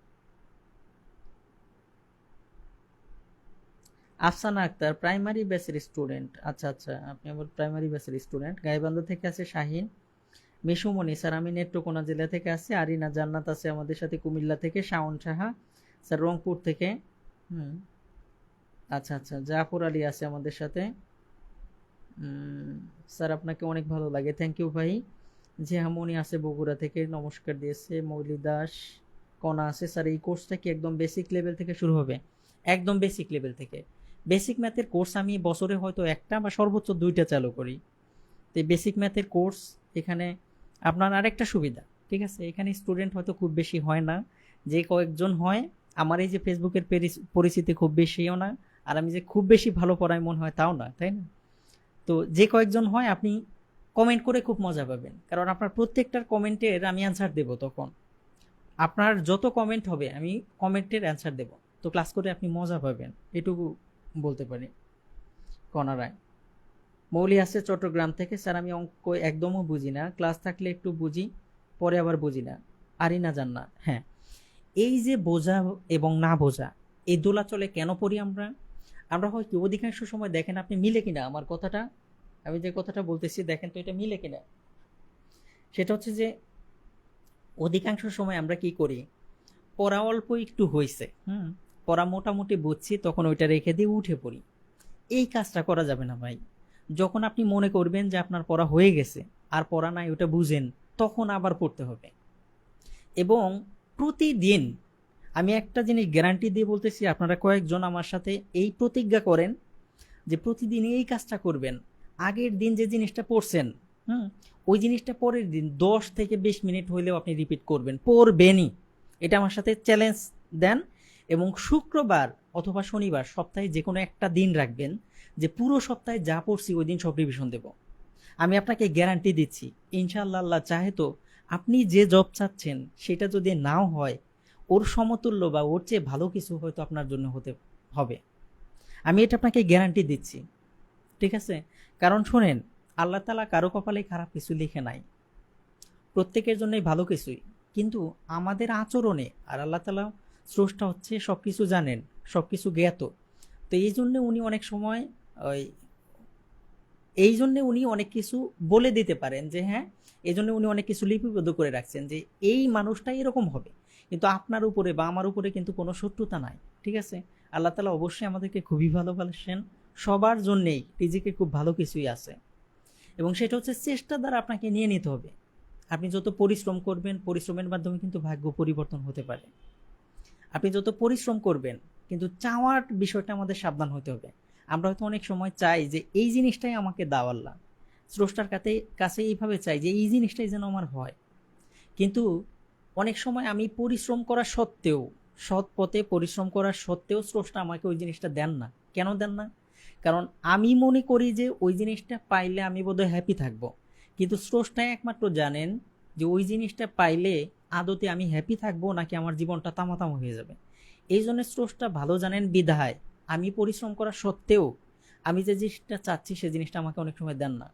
আফসানা আক্তার প্রাইমারি ব্যাচের স্টুডেন্ট। আচ্ছা আচ্ছা, আপনি আবার প্রাইমারি ব্যাচের স্টুডেন্ট। গাইবান্ধা থেকে আছে শাহিন। মিশুমণি স্যার, আমি নেত্রকোনা জেলা থেকে আছি। আরিনা জান্নাত আছে আমাদের সাথে কুমিল্লা থেকে। শাওন সাহা স্যার রংপুর থেকে। আচ্ছা আচ্ছা, জাফর আলী আছে আমাদের সাথে। স্যার আপনাকে অনেক ভালো লাগে, থ্যাংক ইউ ভাই। জেহামনি আছে বগুড়া থেকে, নমস্কার দিয়েছে। মৌলি দাস কণা আছে। স্যার এই কোর্সটা কি একদম বেসিক লেভেল থেকে শুরু হবে? একদম বেসিক লেভেল থেকে। বেসিক ম্যাথের কোর্স আমি বছরে হয়তো একটা বা সর্বোচ্চ 2টা চালু করি। তো বেসিক ম্যাথের কোর্স এখানে আপনার আরেকটা সুবিধা, ঠিক আছে, এখানে স্টুডেন্ট হয়তো খুব বেশি হয় না, যে কয়েকজন হয়, আমার এই যে ফেসবুকের পরিচিতি খুব বেশিও না, আর আমি যে খুব বেশি ভালো পড়াই মনে হয় তাও না, তাই না? তো যে কয়েকজন হয় আপনি কমেন্ট করে খুব মজা পাবেন, কারণ আপনার প্রত্যেকটার কমেন্টের আমি অ্যান্সার দেব। তখন আপনার যত কমেন্ট হবে আমি কমেন্টের অ্যান্সার দেব, তো ক্লাস করে আপনি মজা পাবেন, এটুকু বলতে পারি। কণা রায় মৌলি আছে চট্টগ্রাম থেকে। স্যার আমি অঙ্ক একদমও বুঝি না, ক্লাস থাকলে একটু বুঝি, পরে আবার বুঝি না। আরিনা জান্নাত, হ্যাঁ এই যে বোঝা এবং না বোঝা, এই দোলাচলে কেন পড়ি আমরা? আমরা হয় কি অধিকাংশ সময়, দেখেন আপনি মিলে কিনা আমার কথাটা, আমি যে কথাটা বলতেছি দেখেন তো এটা মিলে কিনা। সেটা হচ্ছে যে অধিকাংশ সময় আমরা কি করি, পড়া অল্প একটু হয়েছে, পড়া মোটামুটি বুঝছি, তখন ওইটা রেখে দিয়ে উঠে পড়ি। এই কাজটা করা যাবে না ভাই। যখন আপনি মনে করবেন যে আপনার পড়া হয়ে গেছে আর পড়া নাই, ওটা বুঝেন, তখন আবার পড়তে হবে। এবং প্রতিদিন, আমি একটা জিনিস গ্যারান্টি দিয়ে বলতেছি, আপনারা কয়েকজন আমার সাথে এই প্রতিজ্ঞা করেন যে প্রতিদিন এই কাজটা করবেন। আগের দিন যে জিনিসটা পড়ছেন, ওই জিনিসটা পরের দিন 10 থেকে 20 মিনিট হইলেও আপনি রিপিট করবেন, পড়বেনই। এটা আমার সাথে চ্যালেঞ্জ দেন। এবং শুক্রবার অথবা শনিবার, সপ্তাহে যে কোনো একটা দিন রাখবেন যে পুরো সপ্তাহে যা পড়ছি ওই দিন সব রিভিশন দেব। আমি আপনাকে গ্যারান্টি দিচ্ছি, ইনশাআল্লাহ, আল্লাহ চাহে তো আপনি যে জব চাচ্ছেন সেটা যদি নাও হয়, ওর সমতুল্য বা ওর চেয়ে ভালো কিছু হয়তো আপনার জন্য হতে হবে। আমি এটা আপনাকে গ্যারান্টি দিচ্ছি, ঠিক আছে? কারণ শোনেন, আল্লাহ তাআলা কারো কপালে খারাপ কিছু লিখে নাই, প্রত্যেকের জন্যই ভালো কিছুই। কিন্তু আমাদের আচরণে, আর আল্লাহ তাআলা স্রষ্টা হচ্ছে, সব কিছু জানেন, সব কিছু জ্ঞাত। তো এই জন্য উনি অনেক সময় ওই এই জন্য উনি অনেক কিছু বলে দিতে পারেন যে হ্যাঁ, এই জন্য উনি অনেক কিছু লিপিবদ্ধ করে রাখছেন যে এই মানুষটাই এরকম হবে। কিন্তু আপনার উপরে বা আমার উপরে কিন্তু কোনো শত্রুতা নাই, ঠিক আছে? আল্লাহ তাআলা অবশ্যই আমাদেরকে খুবই ভালোবাসেন, সবার জন্যেই রিজিকে খুব ভালো কিছুই আছে। এবং সেটা হচ্ছে চেষ্টা দ্বারা আপনাকে নিয়ে নিতে হবে। আপনি যত পরিশ্রম করবেন, পরিশ্রমের মাধ্যমে কিন্তু ভাগ্য পরিবর্তন হতে পারে। আপনি যত পরিশ্রম করবেন, কিন্তু চাওয়ার বিষয়টা আমাদের সাবধান হতে হবে। আমরা হয়তো অনেক সময় চাই যে এই জিনিসটাই আমাকে দাও আল্লাহ, স্রষ্টার কাছে এইভাবে চাই যে এই জিনিসটাই যেন আমার হয়। কিন্তু অনেক সময় আমি পরিশ্রম করা সত্ত্বেও, সৎ পথে পরিশ্রম করা সত্ত্বেও স্রষ্টা আমাকে ওই জিনিসটা দেন না। কেন দেন না? কারণ আমি মনে করি যে ওই জিনিসটা পাইলে আমি বোধহয় হ্যাপি থাকবো। কিন্তু স্রষ্টাই একমাত্র জানেন যে ওই জিনিসটা পাইলে আদতে আমি হ্যাপি থাকবো নাকি আমার জীবনটা তামাতামা হয়ে যাবে। এই জন্য স্রষ্টা ভালো জানেন বিধায় আমি পরিশ্রম করা সত্ত্বেও আমি যে জিনিসটা চাচ্ছি সে জিনিসটা আমাকে অনেক সময় দেন না।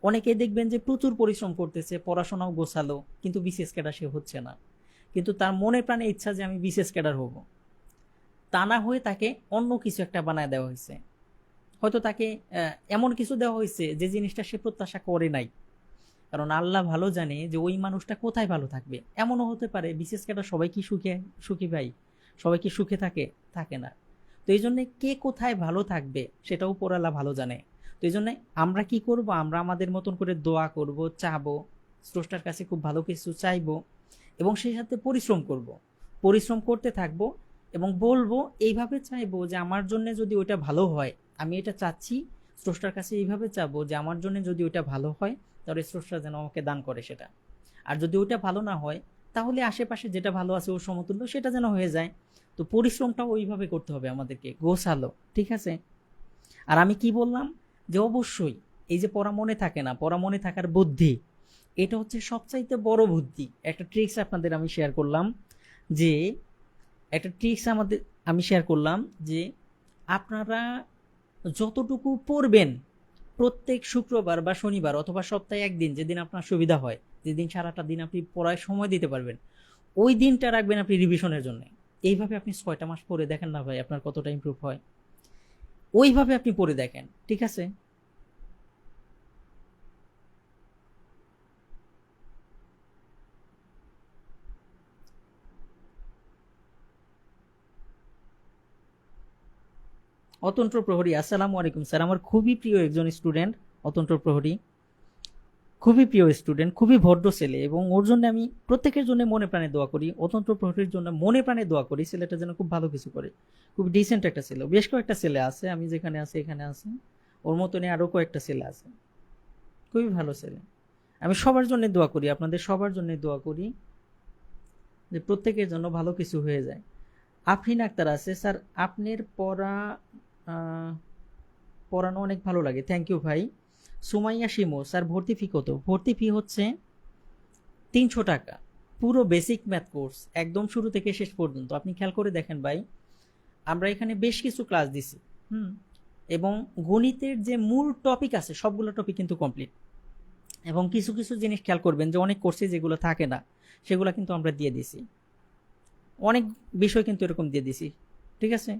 অনেকেই দেখবেন যে প্রচুর পরিশ্রম করতেছে, পড়াশোনাও গোছালো, কিন্তু বিসিএস ক্যাডার সে হচ্ছে না। কিন্তু তার মনে প্রাণে ইচ্ছা যে আমি বিসিএস ক্যাডার হব। তা না হয়ে তাকে অন্য কিছু একটা বানায় দেওয়া হয়েছে। হয়তো তাকে এমন কিছু দেওয়া হয়েছে যে জিনিসটা সে প্রত্যাশা করে নাই। কারণ আল্লাহ ভালো জানে যে ওই মানুষটা কোথায় ভালো থাকবে। এমনও হতে পারে বিশেষ করে সবাই কি সুখী ভাই, সবাই কি সুখে থাকে? থাকে না। তো এই জন্য কে কোথায় ভালো থাকবে সেটাও উপর আল্লাহ ভালো জানে। তো এই জন্য আমরা কি করব, আমরা আমাদের মতন করে দোয়া করব, চাবো, স্রষ্টার কাছে খুব ভালো কিছু চাইবো, এবং সেই সাথে পরিশ্রম করব, পরিশ্রম করতে থাকবো, এবং বলবো এইভাবে চাইবো যে আমার জন্য যদি ওইটা ভালো হয়, আমি এটা চাচ্ছি, স্রষ্টার কাছে এইভাবে চাবো যে আমার জন্য যদি ওইটা ভালো হয় তাহলে স্রষ্টা যেন আমাকে দান করে সেটা। আর যদি ওইটা ভালো না হয় তাহলে আশেপাশে যেটা ভালো আছে ওর সমতুল্য সেটা যেন হয়ে যায়। তো পরিশ্রমটাও ওইভাবে করতে হবে আমাদেরকে, গোছালো, ঠিক আছে? আর আমি কি বললাম, যে অবশ্যই এই যে পড়া মনে থাকে না, পড়া মনে থাকার বুদ্ধি, এটা হচ্ছে সবচাইতে বড় বুদ্ধি। একটা ট্রিক্স আপনাদের আমি শেয়ার করলাম, যে একটা ট্রিক্স আমি শেয়ার করলাম যে আপনারা যতটুকু পড়বেন প্রত্যেক শুক্রবার বা শনিবার অথবা সপ্তাহে একদিন, যেদিন আপনার সুবিধা হয়, যেদিন সারাটা দিন আপনি পড়ায় সময় দিতে পারবেন, ওই দিনটা রাখবেন আপনি রিভিশনের জন্য। এইভাবে আপনি 6টা মাস পড়ে দেখেন না ভাই, আপনার কতটা ইমপ্রুভ হয়। ওইভাবে আপনি পড়ে দেখেন, ঠিক আছে? অতন্ত্র প্রহরী, আসসালামু আলাইকুম স্যার। আমার খুবই প্রিয় একজন স্টুডেন্ট অতন্ত্র প্রহরী, খুবই প্রিয় স্টুডেন্ট, খুবই ভদ্র ছেলে, এবং ওর জন্য আমি প্রত্যেকের জন্য মনে প্রাণে দোয়া করি, অতন্ত্র প্রহরীর জন্য মনে প্রাণে দোয়া করি, ছেলেটা যেন খুব ভালো কিছু করে। খুব ডিসেন্ট একটা ছেলে। বেশ কয়েকটা ছেলে আছে, আমি যেখানে আছি এখানে আছে, ওর মতনই আরও কয়েকটা ছেলে আছে, খুবই ভালো ছেলে। আমি সবার জন্য দোয়া করি, আপনাদের সবার জন্য দোয়া করি যে প্রত্যেকের জন্য ভালো কিছু হয়ে যায়। আফরিন আক্তার আছে, স্যার আপনার পড়ানো অনেক ভালো লাগে, থ্যাংক ইউ ভাই। সুমাইয়া শিমু, স্যার ভর্তি ফি কত? ভর্তি ফি হচ্ছে 300 টাকা, পুরো বেসিক ম্যাথ কোর্স একদম শুরু থেকে শেষ পর্যন্ত। আপনি খেয়াল করে দেখেন ভাই, আমরা এখানে বেশ কিছু ক্লাস দিছি, এবং গণিতের যে মূল টপিক আছে সবগুলো টপিক কিন্তু কমপ্লিট। এবং কিছু কিছু জিনিস খেয়াল করবেন যে অনেক কোর্সে যেগুলো থাকে না সেগুলো কিন্তু আমরা দিয়ে দিছি। অনেক বিষয় কিন্তু এরকম দিয়ে দিছি, ঠিক আছে।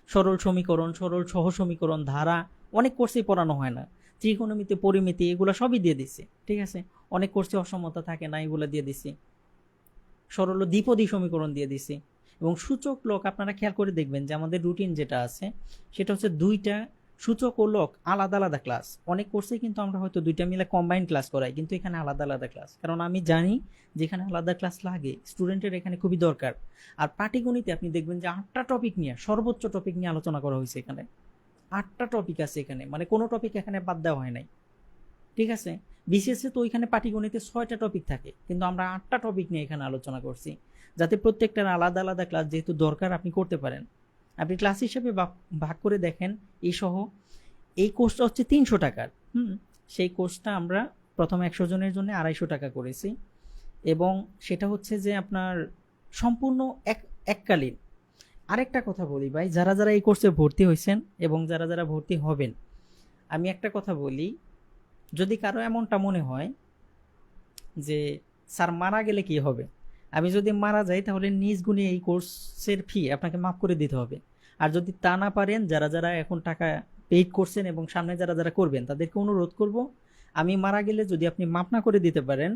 সরল সমীকরণ, সরল সহ সমীকরণ, ধারা, অনেক কোর্সেই পড়ানো হয় না। ত্রিকোণমিতি, পরিমিতি, এগুলো সবই দিয়ে দিছি, ঠিক আছে। অনেক কোর্সে অসমতা থাকে না, এগুলো দিয়ে দিছি। সরল দ্বিপদী সমীকরণ দিয়ে দিছি। এবং সূচক লক আপনারা খেয়াল করে দেখবেন যে আমাদের রুটিন যেটা আছে সেটা হচ্ছে দুইটা সূচক ও লক আলাদা আলাদা ক্লাস। অনেক কোর্সে কিন্তু আমরা হয়তো দুইটা মিলে কম্বাইন্ড ক্লাস করাই, কিন্তু এখানে আলাদা আলাদা ক্লাস, কারণ আমি জানি যেখানে আলাদা ক্লাস লাগে স্টুডেন্টের এখানে খুবই দরকার। আর পাটিগণিতে আপনি দেখবেন যে 8টা টপিক নিয়ে, সর্বোচ্চ টপিক নিয়ে আলোচনা করা হয়েছে এখানে। 8টা টপিক আছে এখানে, মানে কোনো টপিক এখানে বাদ দেওয়া হয় নাই, ঠিক আছে। বিসিএসে তো ওইখানে পাটিগণিতে 6টা টপিক থাকে, কিন্তু আমরা 8টা টপিক নিয়ে এখানে আলোচনা করছি, যাতে প্রত্যেকটার আলাদা আলাদা ক্লাস যেহেতু দরকার আপনি করতে পারেন। আপনি ক্লাস হিসেবে ভাগ করে দেখেন, এই সহ এই কোর্সটা হচ্ছে 300 টাকার। সেই কোর্সটা আমরা প্রথম 100 জনের জন্য 250 টাকা করেছি, এবং সেটা হচ্ছে যে আপনার সম্পূর্ণ এককালীন। আরেকটা কথা বলি ভাই, যারা যারা এই কোর্সে ভর্তি হয়েছেন এবং যারা যারা ভর্তি হবেন, আমি একটা কথা বলি, যদি কারো এমনটা মনে হয় যে স্যার মারা গেলে কি হবে, আমি যদি মারা যাই তাহলে নিজ গুণে এই কোর্সের ফি আপনাকে মাফ করে দিতে হবে। আর যদি তা না পারেন, যারা যারা এখন টাকা পেইড করছেন এবং সামনে যারা যারা করবেন, তাদেরকে অনুরোধ করব, আমি মারা গেলে যদি আপনি মাফ না করে দিতে পারেন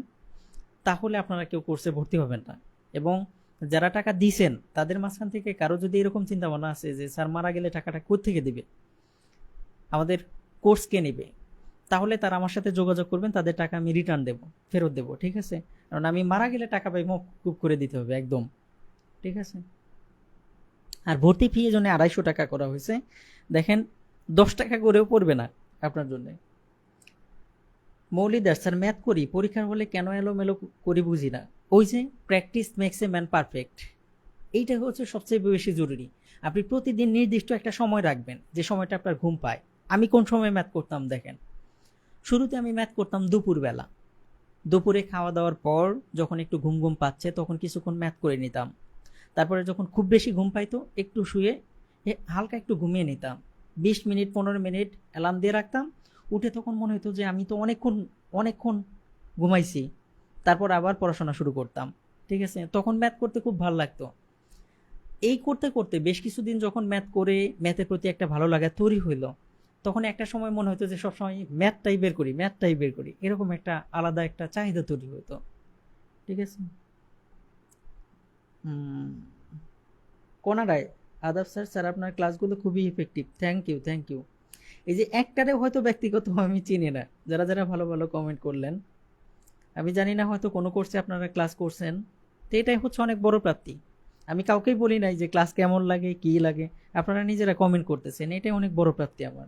তাহলে আপনারা কেউ কোর্সে ভর্তি হবেন না। এবং যারা টাকা দিছেন তাদের মাঝখান থেকে কারো যদি এরকম চিন্তা ভাবনা আছে যে স্যার মারা গেলে টাকাটা কোত্থেকে দিবে, আমাদের কোর্স কে নেবে, তাহলে তারা আমার সাথে যোগাযোগ করবেন, তাদের টাকা আমি রিটার্ন দেবো, ফেরত দেবো, ঠিক আছে। কারণ আমি মারা গেলে টাকা পাই মকুব করে দিতে হবে একদম, ঠিক আছে। আর ভর্তি ফি এর জন্য 250 টাকা করা হয়েছে। দেখেন 10 টাকা করেও পড়বে না আপনার জন্য। মৌলিদার স্যার ম্যাথ করি, পরীক্ষার হলে কেন এলোমেলো করি বুঝি না। ওই যে practice makes a man perfect, এইটা হচ্ছে সবচেয়ে বেশি জরুরি। আপনি প্রতিদিন নির্দিষ্ট একটা সময় রাখবেন যে সময়টা আপনার ঘুম পায়। আমি কোন সময় ম্যাথ করতাম দেখেন, শুরুতে আমি ম্যাথ করতাম দুপুরবেলা, দুপুরে খাওয়া দাওয়ার পর যখন একটু ঘুম ঘুম পাচ্ছে তখন কিছুক্ষণ ম্যাথ করে নিতাম। তারপরে যখন খুব বেশি ঘুম পাইতো একটু শুয়ে হালকা একটু ঘুমিয়ে নিতাম, 20 মিনিট 15 মিনিট অ্যালার্ম দিয়ে রাখতাম। উঠে তখন মনে হতো যে আমি তো অনেকক্ষণ অনেকক্ষণ ঘুমাইছি, তারপর আবার পড়াশোনা শুরু করতাম, ঠিক আছে। তখন ম্যাথ করতে খুব ভালো লাগতো। এই করতে করতে বেশ কিছুদিন যখন ম্যাথ করে ম্যাথের প্রতি একটা ভালো লাগা তৈরি হইলো, তখন একটা সময় মনে হতো যে সবসময় ম্যাথটাই বের করি, ম্যাথটাই বের করি, এরকম একটা আলাদা একটা চাহিদা তৈরি হতো, ঠিক আছে। কোনারায় আদাব স্যার, স্যার আপনার ক্লাসগুলো খুবই effective, thank you thank you. এই যে একটারে হয়তো ব্যক্তিগত আমি চিনি না, যারা যারা ভালো ভালো কমেন্ট করলেন, আমি জানি না হয়তো কোনো কোর্সে আপনারা ক্লাস করছেন, তো এটাই হচ্ছে অনেক বড় প্রাপ্তি। আমি কাউকেই বলি নাই যে ক্লাস কেমন লাগে কি লাগে, আপনারা নিজেরা কমেন্ট করতেছেন, এটাই অনেক বড় প্রাপ্তি আমার।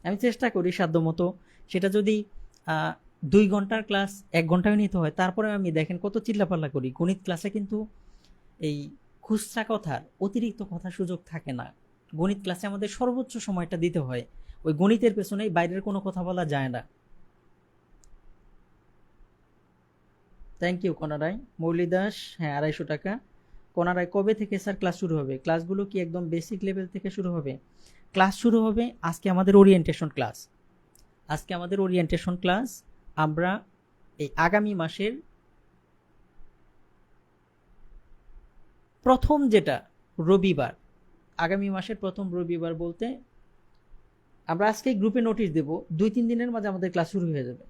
আমি চেষ্টা করি সাধ্যমতো, সেটা যদি 2 ঘন্টার ক্লাস 1 ঘন্টায় নিতে হয়, তারপরে আমি দেখেন কত চিল্লাপাল্লা করি। গণিত ক্লাসে কিন্তু এই খুচরা কথার অতিরিক্ত কথার সুযোগ থাকে না। গণিত ক্লাসে আমাদের সর্বোচ্চ সময়টা দিতে হয়, ওই গণিতের পেছনেই বাইরের কোনো কথা বলা যায় না। থ্যাংক ইউ কোনারায়। মৌলি দাস, হ্যাঁ 250 টাকা। কোনারায় কবে থেকে স্যার ক্লাস শুরু হবে? ক্লাসগুলো কি একদম বেসিক লেভেল থেকে শুরু হবে? ক্লাস শুরু হবে আজকে আমাদের ওরিয়েন্টেশন ক্লাস। আজকে আমাদের ওরিয়েন্টেশন ক্লাস আমরা এই আগামী মাসের প্রথম যেটা রবিবার, আগামী মাসের প্রথম রবিবার বলতে আমরা আজকে গ্রুপে নোটিশ দেব, 2-3 দিনের মাঝে আমাদের ক্লাস শুরু হয়ে যাবে।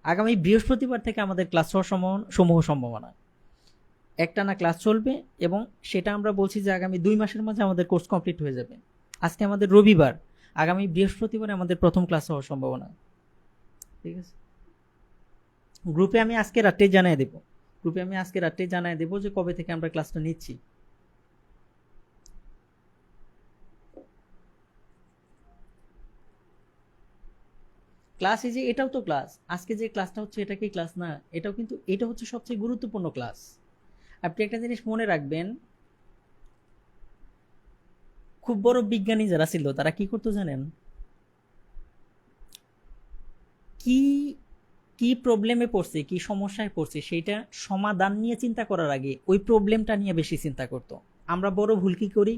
আগামী বৃহস্পতিবার থেকে আমাদের ক্লাস হওয়ার সমূহ সম্ভাবনা, একটানা ক্লাস চলবে, এবং সেটা আমরা বলছি যে আগামী 2 মাসের মাঝে আমাদের কোর্স কমপ্লিট হয়ে যাবে। আজকে আমাদের রবিবার, আগামী বৃহস্পতিবার আমাদের প্রথম ক্লাস হওয়ার সম্ভাবনা, ঠিক আছে। গ্রুপে আমি আজকে রাত্রেই জানিয়ে দেব যে কবে থেকে আমরা ক্লাসটা নিচ্ছি। ক্লাস এই যে এটাও তো ক্লাস, আজকে যে ক্লাসটা হচ্ছে এটা কি ক্লাস না? এটাও কিন্তু, এটা হচ্ছে সবচেয়ে গুরুত্বপূর্ণ ক্লাস। আপনি একটা জিনিস মনে রাখবেন, খুব বড় বিজ্ঞানী যারা ছিল তারা কি করতো জানেন? কি কি প্রবলেমে পড়ছে, কি সমস্যায় পড়ছে, সেইটা সমাধান নিয়ে চিন্তা করার আগে ওই প্রবলেমটা নিয়ে বেশি চিন্তা করতো। আমরা বড় ভুল কি করি,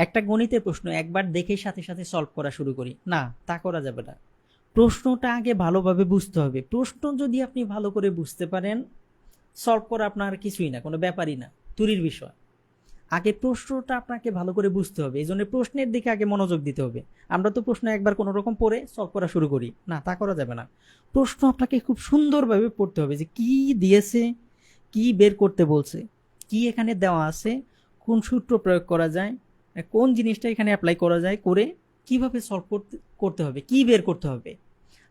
একটা গণিতের প্রশ্ন একবার দেখেই সাথে সাথে সলভ করা শুরু করি, না, তা করা যাবে না। প্রশ্নটা আগে ভালোভাবে বুঝতে হবে। প্রশ্ন যদি আপনি ভালো করে বুঝতে পারেন, সলভ করা আপনার কিছুই না, কোনো ব্যাপারই না, তুরির বিষয়। আগে প্রশ্নটা আপনাকে ভালো করে বুঝতে হবে, এই জন্য প্রশ্নের দিকে আগে মনোযোগ দিতে হবে। আমরা তো প্রশ্ন একবার কোনো রকম পড়ে সলভ করা শুরু করি, না, তা করা যাবে না। প্রশ্ন আপনাকে খুব সুন্দরভাবে পড়তে হবে, যে কি দিয়েছে, কি বের করতে বলছে, কি এখানে দেওয়া আছে, কোন সূত্র প্রয়োগ করা যায়, কোন জিনিসটা এখানে অ্যাপ্লাই করা যায়, করে কিভাবে সলভ করতে হবে, কি বের করতে হবে।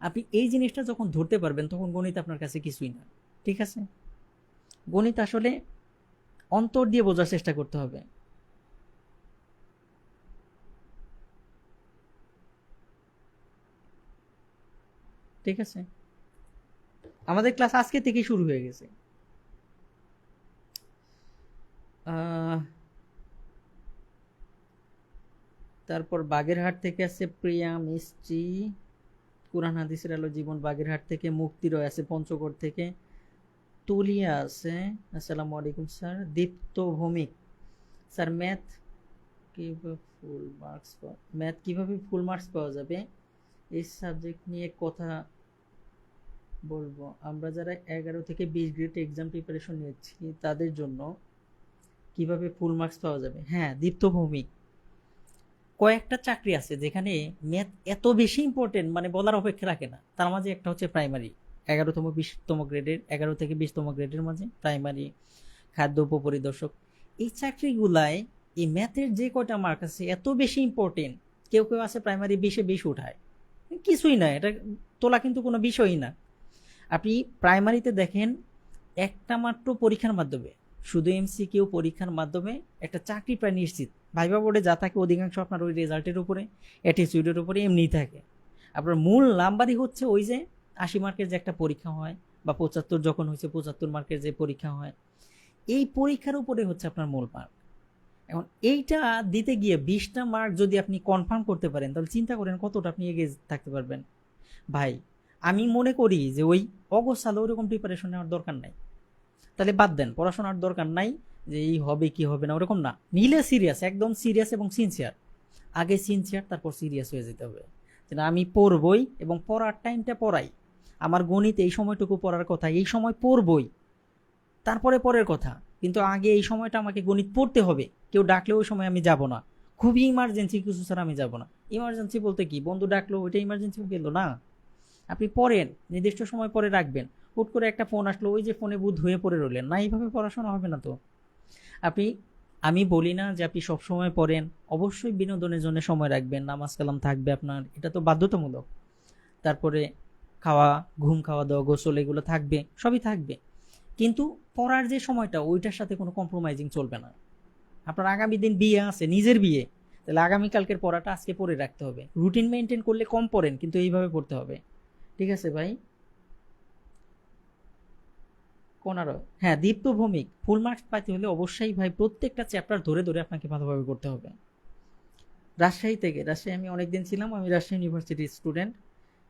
আপনি এই জিনিসটা যখন ধরতে পারবেন, তখন গণিত আপনার কাছে কিছুই না। ঠিক আছে? গণিত আসলে অন্তর দিয়ে বোঝার চেষ্টা করতে হবে। ঠিক আছে, আমাদের ক্লাস আজকে থেকেই শুরু হয়ে গেছে। তারপর বাগেরহাট থেকে আছে প্রিয়া মিষ্টি, কুরআন হাদিসের আলো জীবন বাগেরহাট থেকে, মুক্তি রয় আছে পঞ্চগড় থেকে, তুলিয়া আছে, আসসালামু আলাইকুম স্যার। দীপ্ত ভৌমিক, স্যার ম্যাথ কিভাবে ফুল মার্কস পাওয়া যাবে, এই সাবজেক্ট নিয়ে কথা বলবো। আমরা যারা 11 থেকে 20 গ্রেড এক্সাম প্রিপারেশন নিচ্ছি তাদের জন্য কিভাবে ফুল মার্কস পাওয়া যাবে। হ্যাঁ দীপ্ত ভৌমিক, কয়েকটা চাকরি আছে যেখানে ম্যাথ এত বেশি ইম্পর্টেন্ট, মানে বলার অপেক্ষা রাখে না। তার মাঝে একটা হচ্ছে প্রাইমারি, 11তম 20তম গ্রেডের, 11 থেকে 20তম গ্রেডের মাঝে প্রাইমারি, খাদ্য উপপরিদর্শক। এই চাকরিগুলায় এই ম্যাথের যে কয়টা মার্ক আছে এত বেশি ইম্পর্টেন্ট। কেউ কেউ আছে প্রাইমারি 20-এ 20 উঠায়, কিছুই না, এটা তোলা কিন্তু কোনো বিষয়ই না। আপনি প্রাইমারিতে দেখেন একটা মাত্র পরীক্ষার মাধ্যমে, শুধু এমসিকিউ পরীক্ষার মাধ্যমে একটা চাকরি প্রায় নিশ্চিত। ভাইবা বোর্ডে যা থাকে অধিকাংশ আপনার ওই রেজাল্টের উপরে, অ্যাটিটিউডের উপরে এমনিই থাকে। আপনার মূল নাম্বারই হচ্ছে ওই যে 80 মার্কের যে একটা পরীক্ষা হয়, বা 75 যখন হয়েছে 75 মার্কের যে পরীক্ষা হয়, এই পরীক্ষার উপরে হচ্ছে আপনার মূল মার্ক। এখন এইটা দিতে গিয়ে 20টা মার্ক যদি আপনি কনফার্ম করতে পারেন, তাহলে চিন্তা করেন কতটা আপনি এগিয়ে থাকতে পারবেন। ভাই আমি মনে করি যে ওই অগোছালো ওরকম প্রিপারেশন নেওয়ার দরকার নাই। তাহলে বাদ দেন, পড়াশোনার দরকার নাই, যে এই হবে কি হবে না ওরকম না, নিলে সিরিয়াস, একদম সিরিয়াস এবং সিনসিয়ার। আগে সিনসিয়ার, তারপর সিরিয়াস হয়ে যেতে হবে, যে না আমি পড়বই এবং পড়ার টাইমটা পড়াই। আমার গণিত এই সময়টুকু পড়ার কথা, এই সময় পড়বই, তারপরে পরের কথা, কিন্তু আগে এই সময়টা আমাকে গণিত পড়তে হবে। কেউ ডাকলে ওই সময় আমি যাব না, খুবই ইমার্জেন্সি কিছু ছাড়া আমি যাব না। ইমার্জেন্সি বলতে কি, বন্ধু ডাকলো ওইটা ইমার্জেন্সি গেল না, আপনি পড়েন, নির্দিষ্ট সময় পরে রাখবেন। হুট করে একটা ফোন আসলো, ওই যে ফোনে বুধ হয়ে পড়ে রইলেন না, এইভাবে পড়াশোনা হবে না তো। আপনি, আমি বলি না যে আপনি সব সময় পড়েন, অবশ্যই বিনোদনের জন্য সময় রাখবেন, নামাজ কালাম থাকবে আপনার, এটা তো বাধ্যতামূলক। তারপরে খাওয়া, ঘুম, খাওয়া দাওয়া, গোসল, এগুলো থাকবে, সবই থাকবে। কিন্তু পড়ার যে সময়টা, ওইটার সাথে কোনো কম্প্রোমাইজিং চলবে না। আপনার আগামী দিন বিয়ে আছে, নিজের বিয়ে, তাহলে আগামীকালকের পড়াটা আজকে পড়ে রাখতে হবে। রুটিন মেনটেন করলে কম পড়েন, কিন্তু এইভাবে পড়তে হবে। ঠিক আছে ভাই? কোনারো, হ্যাঁ দীপ্ত ভৌমিক, ফুল মার্কস পাইতে হলে অবশ্যই ভাই প্রত্যেকটা চ্যাপ্টার ধরে ধরে আপনাকে ভালোভাবে করতে হবে। রাজশাহী থেকে, রাজশাহী আমি অনেকদিন ছিলাম, আমি রাজশাহী ইউনিভার্সিটির স্টুডেন্ট।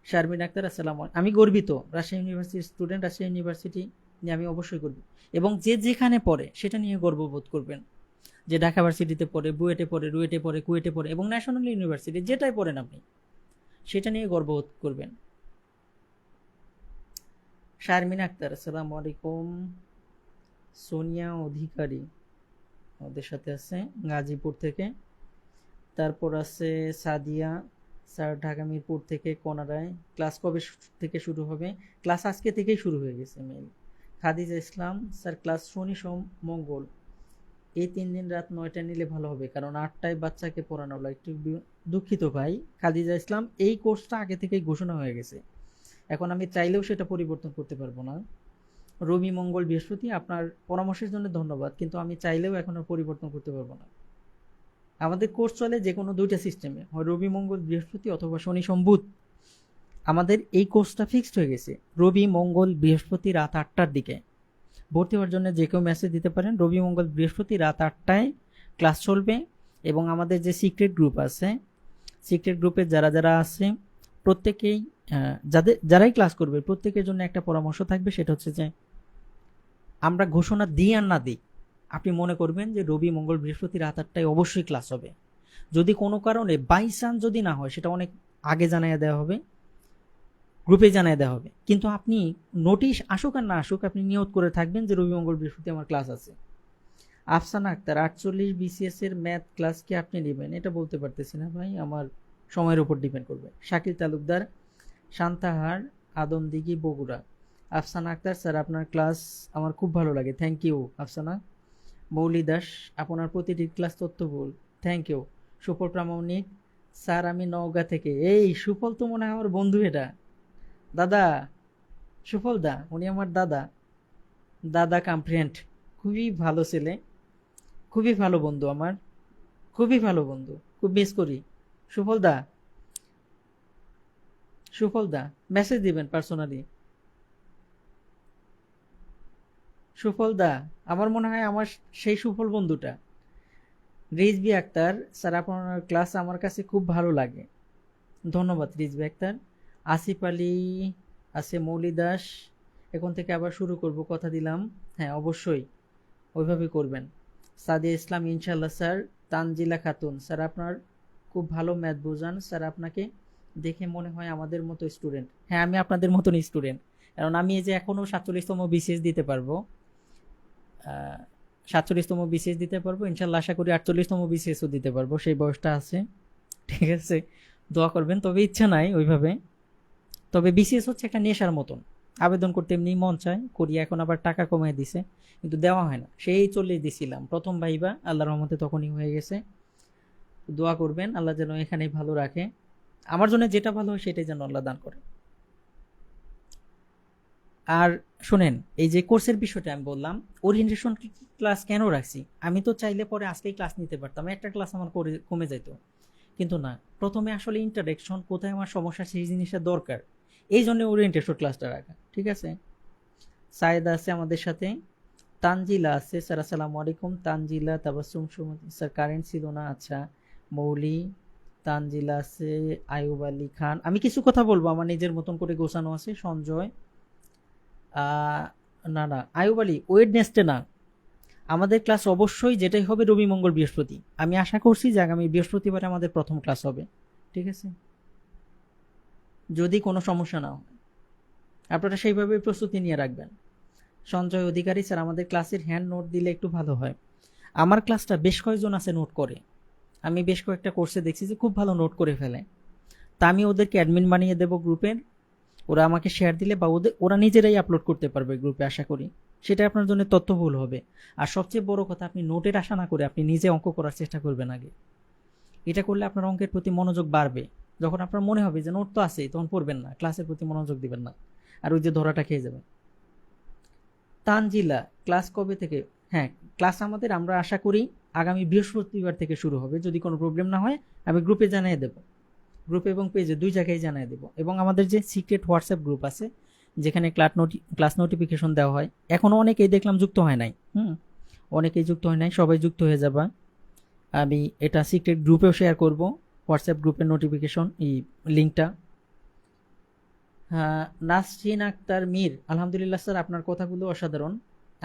শারমিন আক্তার, আসসালাম, আমি গর্বিত রাজশাহী ইউনিভার্সিটির স্টুডেন্ট। রাজশাহী ইউনিভার্সিটি নিয়ে আমি অবশ্যই গর্বিত, এবং যে যেখানে পড়ে সেটা নিয়ে গর্ববোধ করবেন। যে ঢাকা ভার্সিটিতে পড়ে, বুয়েটে পড়ে, রুয়েটে পড়ে, কুয়েটে পড়ে, এবং ন্যাশনাল ইউনিভার্সিটি যেটাই পড়েন আপনি, সেটা নিয়ে গর্ববোধ করবেন। শারমিন আক্তার, আসসালামু আলাইকুম। সোনিয়া অধিকারী আমাদের সাথে আছে গাজীপুর থেকে। তারপর আছে সাদিয়া স্যার, ঢাকা মিরপুর থেকে, কোনারায়। ক্লাস কবে থেকে শুরু হবে? ক্লাস আজকে থেকেই শুরু হয়ে গেছে। Mail Khadija Islam, sir class শনি সোম মঙ্গল এই 3 দিন রাত 9টায় নিলে ভালো হবে, কারণ 8টায় বাচ্চাকে পড়ানো হলো। একটু দুঃখিত ভাই খাদিজা ইসলাম, এই কোর্সটা আগে থেকেই ঘোষণা হয়ে গেছে, এখন আমি চাইলেও সেটা পরিবর্তন করতে পারবো না। রবি মঙ্গল বৃহস্পতি, আপনার পরামর্শের জন্য ধন্যবাদ, কিন্তু আমি চাইলেও এখন আর পরিবর্তন করতে পারবো না। আমাদের কোর্স চলে যে কোনো 2টা সিস্টেমে, হয় রবি মঙ্গল বৃহস্পতি অথবা শনি সোম বুধ। আমাদের এই কোর্সটা ফিক্সড হয়ে গেছে রবি মঙ্গল বৃহস্পতি রাত 8টার দিকে। ভর্তি হওয়ার জন্য যে কেউ মেসেজ দিতে পারেন। রবি মঙ্গল বৃহস্পতি রাত 8টায় ক্লাস চলবে, এবং আমাদের যে সিক্রেট গ্রুপ আছে, সিক্রেট গ্রুপে যারা যারা আছে প্রত্যেকেই, যারাই ক্লাস করবে প্রত্যেকের জন্য একটা পরামর্শ থাকবে, সেটা হচ্ছে যে আমরা ঘোষণা দিই আর না দিই, আপনি মনে করবেন যে রবি মঙ্গল বৃহস্পতি রাত 8টায় অবশ্যই ক্লাস হবে। যদি কোনো কারণে বাই চান্স যদি না হয় সেটা অনেক আগে জানিয়ে দেওয়া হবে, গ্রুপে জানিয়ে দেওয়া হবে। কিন্তু আপনি নোটিশ আসুক আর না আসুক, আপনি নিয়ত করে থাকবেন যে রবি মঙ্গল বৃহস্পতি আমার ক্লাস আছে। আফসানা আক্তার 48 বিসিএস এর ম্যাথ ক্লাস কি আপনি নেবেন? এটা বলতে পারতেছি না ভাই, আমার সময়ের উপর ডিপেন্ড করবে। শাকিল তালুকদার, শান্তাহার, আদমদিঘি, বগুড়া। আফসানা আক্তার, স্যার আপনার ক্লাস আমার খুব ভালো লাগে, থ্যাংক ইউ আফসানা। মৌলি দাস, আপনার প্রতিটি ক্লাস তথ্যবহুল, থ্যাংক ইউ। সুফল প্রামাণিক, স্যার আমি নওগাঁ থেকে। এই সুফল তো মনে হয় আমার বন্ধু, এটা দাদা, সুফল দা, উনি আমার দাদা, দাদা কাম ফ্রেন্ড, খুবই ভালো ছেলে, খুবই ভালো বন্ধু আমার, খুবই ভালো বন্ধু, খুব মিস করি। সুফল দা, সুফল দা মেসেজ দিবেন পার্সোনালি। সুফল দা আমার মনে হয় আমার সেই সুফল বন্ধুটা। রিজবি আক্তার, স্যার আপনার ক্লাস আমার কাছে খুব ভালো লাগে, ধন্যবাদ রিজবি আক্তার। আসিফ আলী আছে, মৌলি দাস, এখন থেকে আবার শুরু করব, কথা দিলাম। হ্যাঁ অবশ্যই ওইভাবে করবেন। সাদিয়া ইসলাম, ইনশাল্লাহ স্যার। তানজিলা খাতুন, স্যার আপনার খুব ভালো ম্যাথ বোঝান, স্যার আপনাকে দেখে মনে হয় আমাদের মতো স্টুডেন্ট। হ্যাঁ আমি আপনাদের মতন স্টুডেন্ট, কারণ আমি এই যে এখনও 47তম বিসিএস দিতে পারবো, 47তম বিসিএস দিতে পারবো ইনশাল্লাহ, আশা করি 48তম বিসিএসও দিতে পারবো, সেই বয়সটা আছে। ঠিক আছে, দোয়া করবেন। তবে ইচ্ছা নাই ওইভাবে, তবে বিসিএস হচ্ছে একটা নেশার মতন, আবেদন করতে এমনি মন চায় করি, এখন আবার টাকা কমিয়ে দিছে কিন্তু দেওয়া হয় না। সেই 40 দিছিলাম প্রথম ভাইবা, আল্লাহর রহমতে তখনই হয়ে গেছে। দোয়া করবেন আল্লাহ যেন এখানেই ভালো রাখে, আমার জন্য যেটা ভালো হয় সেটাই যেন আল্লাহ দান করে। আর শোনেন, এই যে কোর্সের বিষয়টা আমি বললাম, ওরিয়েন্টেশন ক্লাস কেন রাখছি, আমি তো চাইলে পরে আজকেই ক্লাস নিতে পারতাম, একটা ক্লাস আমার কমে যেত, কিন্তু না, প্রথমে আসলে ইন্টারেকশন, কোথায় আমার সমস্যা সেই জিনিসটা দরকার, এই জন্য ওরিয়েন্টেশন ক্লাসটা রাখা। ঠিক আছে, সায়েদা আছে আমাদের সাথে, তানজিলা আছে, স্যার আসসালামু আলাইকুম। তানজিলা, তাবাসসুম সুমতি, স্যার কারেন্ট ছিল না, আচ্ছা। মৌলি, তানজিলা আছে, আয়ুব আলী খান, আমি কিছু কথা বলবো আমার নিজের মতন করে গোছানো আছে। সঞ্জয়, না না আয়ুব আলী ওয়েডনেসডে না, আমাদের ক্লাস অবশ্যই যেটাই হবে রবি মঙ্গল বৃহস্পতি। আমি আশা করছি যে আগামী বৃহস্পতিবারে আমাদের প্রথম ক্লাস হবে। ঠিক আছে, যদি কোনো সমস্যা না হয় আপনারা সেইভাবে প্রস্তুতি নিয়ে রাখবেন। সঞ্জয় অধিকারী, স্যার আমাদের ক্লাসের হ্যান্ড নোট দিলে একটু ভালো হয়। আমার ক্লাসটা বেশ কয়েকজন আছে নোট করে, আমি বেশ কয়েকটা কোর্সে দেখছি যে খুব ভালো নোট করে ফেলে, তা আমি ওদেরকে অ্যাডমিন বানিয়ে দেবো গ্রুপের, ওরা আমাকে শেয়ার দিলে বা ওরা নিজেরাই আপলোড করতে পারবে গ্রুপে, আশা করি সেটা আপনার জন্য তথ্যবহুল হবে। আর সবচেয়ে বড় কথা, আপনি নোটের আশা না করে আপনি নিজে অঙ্ক করার চেষ্টা করবেন আগে, এটা করলে আপনার অঙ্কের প্রতি মনোযোগ বাড়বে। যখন আপনার মনে হবে যে নোট তো আছে, তখন পড়বেন না, ক্লাসের প্রতি মনোযোগ দিবেন না, আর ওই যে ধরাটা খেয়ে যাবেন। তানজিলা, ক্লাস কবে থেকে? হ্যাঁ ক্লাস আমাদের আমরা আশা করি আগামী বৃহস্পতিবার থেকে শুরু হবে, যদি কোনো প্রবলেম না হয় আমি গ্রুপে জানিয়ে দেবো, গ্রুপে এবং পেজে দুই জায়গায় জানিয়ে দেবো। এবং আমাদের যে সিক্রেট হোয়াটসঅ্যাপ গ্রুপ আছে যেখানে ক্লাস নোটিফিকেশন দেওয়া হয়, এখনও অনেকেই দেখলাম যুক্ত হয় নাই, অনেকেই যুক্ত হয় নাই, সবাই যুক্ত হয়ে যাবা। আমি এটা সিক্রেট গ্রুপেও শেয়ার করব, হোয়াটসঅ্যাপ গ্রুপের নোটিফিকেশন এই লিঙ্কটা। হ্যাঁ নাসরিন আক্তার মীর, আলহামদুলিল্লাহ স্যার আপনার কথাগুলো অসাধারণ,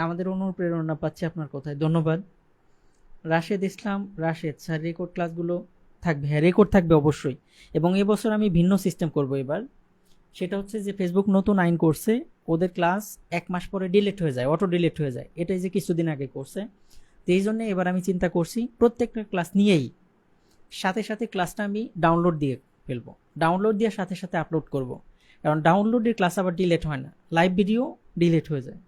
আমাদের অনুপ্রেরণা পাচ্ছে আপনার কথায়, ধন্যবাদ। রাশেদ ইসলাম, রাশেদ স্যার রেকর্ড ক্লাসগুলো থাকবে? হ্যাঁ রেকর্ড থাকবে অবশ্যই, এবং এবছর আমি ভিন্ন সিস্টেম করব এবার, সেটা হচ্ছে যে ফেসবুক নতুন আইন করছে, ওদের ক্লাস 1 মাস পরে ডিলিট হয়ে যায়, অটো ডিলিট হয়ে যায়, এটাই যে কিছুদিন আগে করছে। তো এই জন্য এবার আমি চিন্তা করছি প্রত্যেকটা ক্লাস নিয়েই সাথে সাথে ক্লাসটা আমি ডাউনলোড দিয়ে ফেলবো, ডাউনলোড দিয়ে সাথে সাথে আপলোড করব, কারণ ডাউনলোডের ক্লাস আবার ডিলিট হয় না, লাইভ ভিডিও ডিলিট হয়ে যায়।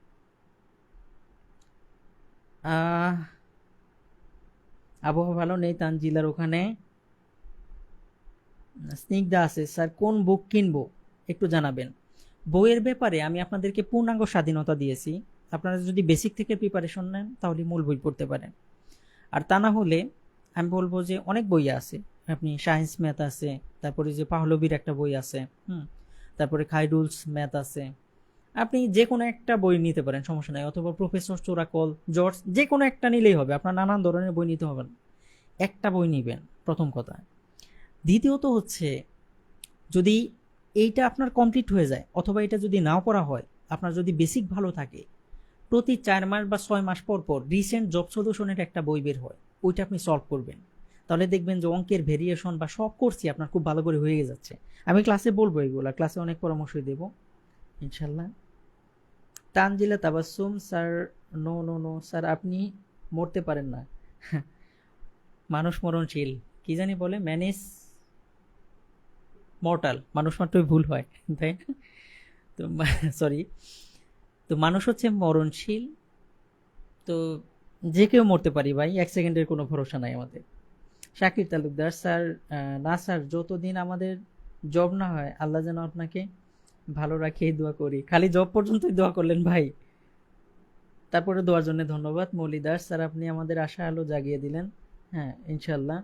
আবহাওয়া ভালো নেই তানজিলার ওখানে। স্নিগ্ধা আছে, স্যার কোন বুক কিনবো একটু জানাবেন। বইয়ের ব্যাপারে আমি আপনাদেরকে পূর্ণাঙ্গ স্বাধীনতা দিয়েছি, আপনারা যদি বেসিক থেকে প্রিপারেশন নেন তাহলে মূল বই পড়তে পারেন, আর তা না হলে আমি বলবো যে অনেক বই আছে, আপনি সায়েন্স ম্যাথ আছে, তারপরে যে পাহলবির একটা বই আছে, তারপরে খাইরুলস ম্যাথ আছে, আপনি যে কোনো একটা বই নিতে পারেন, সমস্যা নাই, অথবা প্রফেসর চোরাকল, জর্জ, যে কোনো একটা নিলেই হবে, আপনার নানান ধরনের বই নিতে হবে না, একটা বই নিবেন প্রথম কথা। দ্বিতীয়ত হচ্ছে যদি এইটা আপনার কমপ্লিট হয়ে যায় অথবা এটা যদি নাও করা হয়, আপনার যদি বেসিক ভালো থাকে, প্রতি 4 মাস বা 6 মাস পর পর রিসেন্ট জব সলিউশনের একটা বই বের হয়, ওইটা আপনি সলভ করবেন, তাহলে দেখবেন যে অঙ্কের ভেরিয়েশন বা সব করছি আপনার খুব ভালো করে হয়ে যাচ্ছে। আমি ক্লাসে বলবো এগুলা, ক্লাসে অনেক পরামর্শই দেব ইনশাল্লাহ। Tanzila Tabassum sir, no no no sir, আপনি মরতে পারেন না। মানুষ মরণশীল, কি জানি বলে, ম্যানেজ মর্টাল, মানুষ মাত্রই ভুল হয়, তাই না? তো সরি, তো মানুষ হচ্ছে মরণশীল, তো যে কেউ মরতে পারি ভাই, 1 সেকেন্ডের কোনো ভরসা নাই আমাদের। শাকির তালুকদার স্যার, না স্যার, যতদিন আমাদের জব না হয় আল্লাহ যেন আপনাকে ভালো রাখে এই দোয়া করি। খালি জব পর্যন্তই দোয়া করলেন ভাই, তারপরে দোয়ার জন্য ধন্যবাদ। মৌলি দাস স্যার, আপনি আমাদের আশা আলো জাগিয়ে দিলেন। হ্যাঁ ইনশাল্লাহ।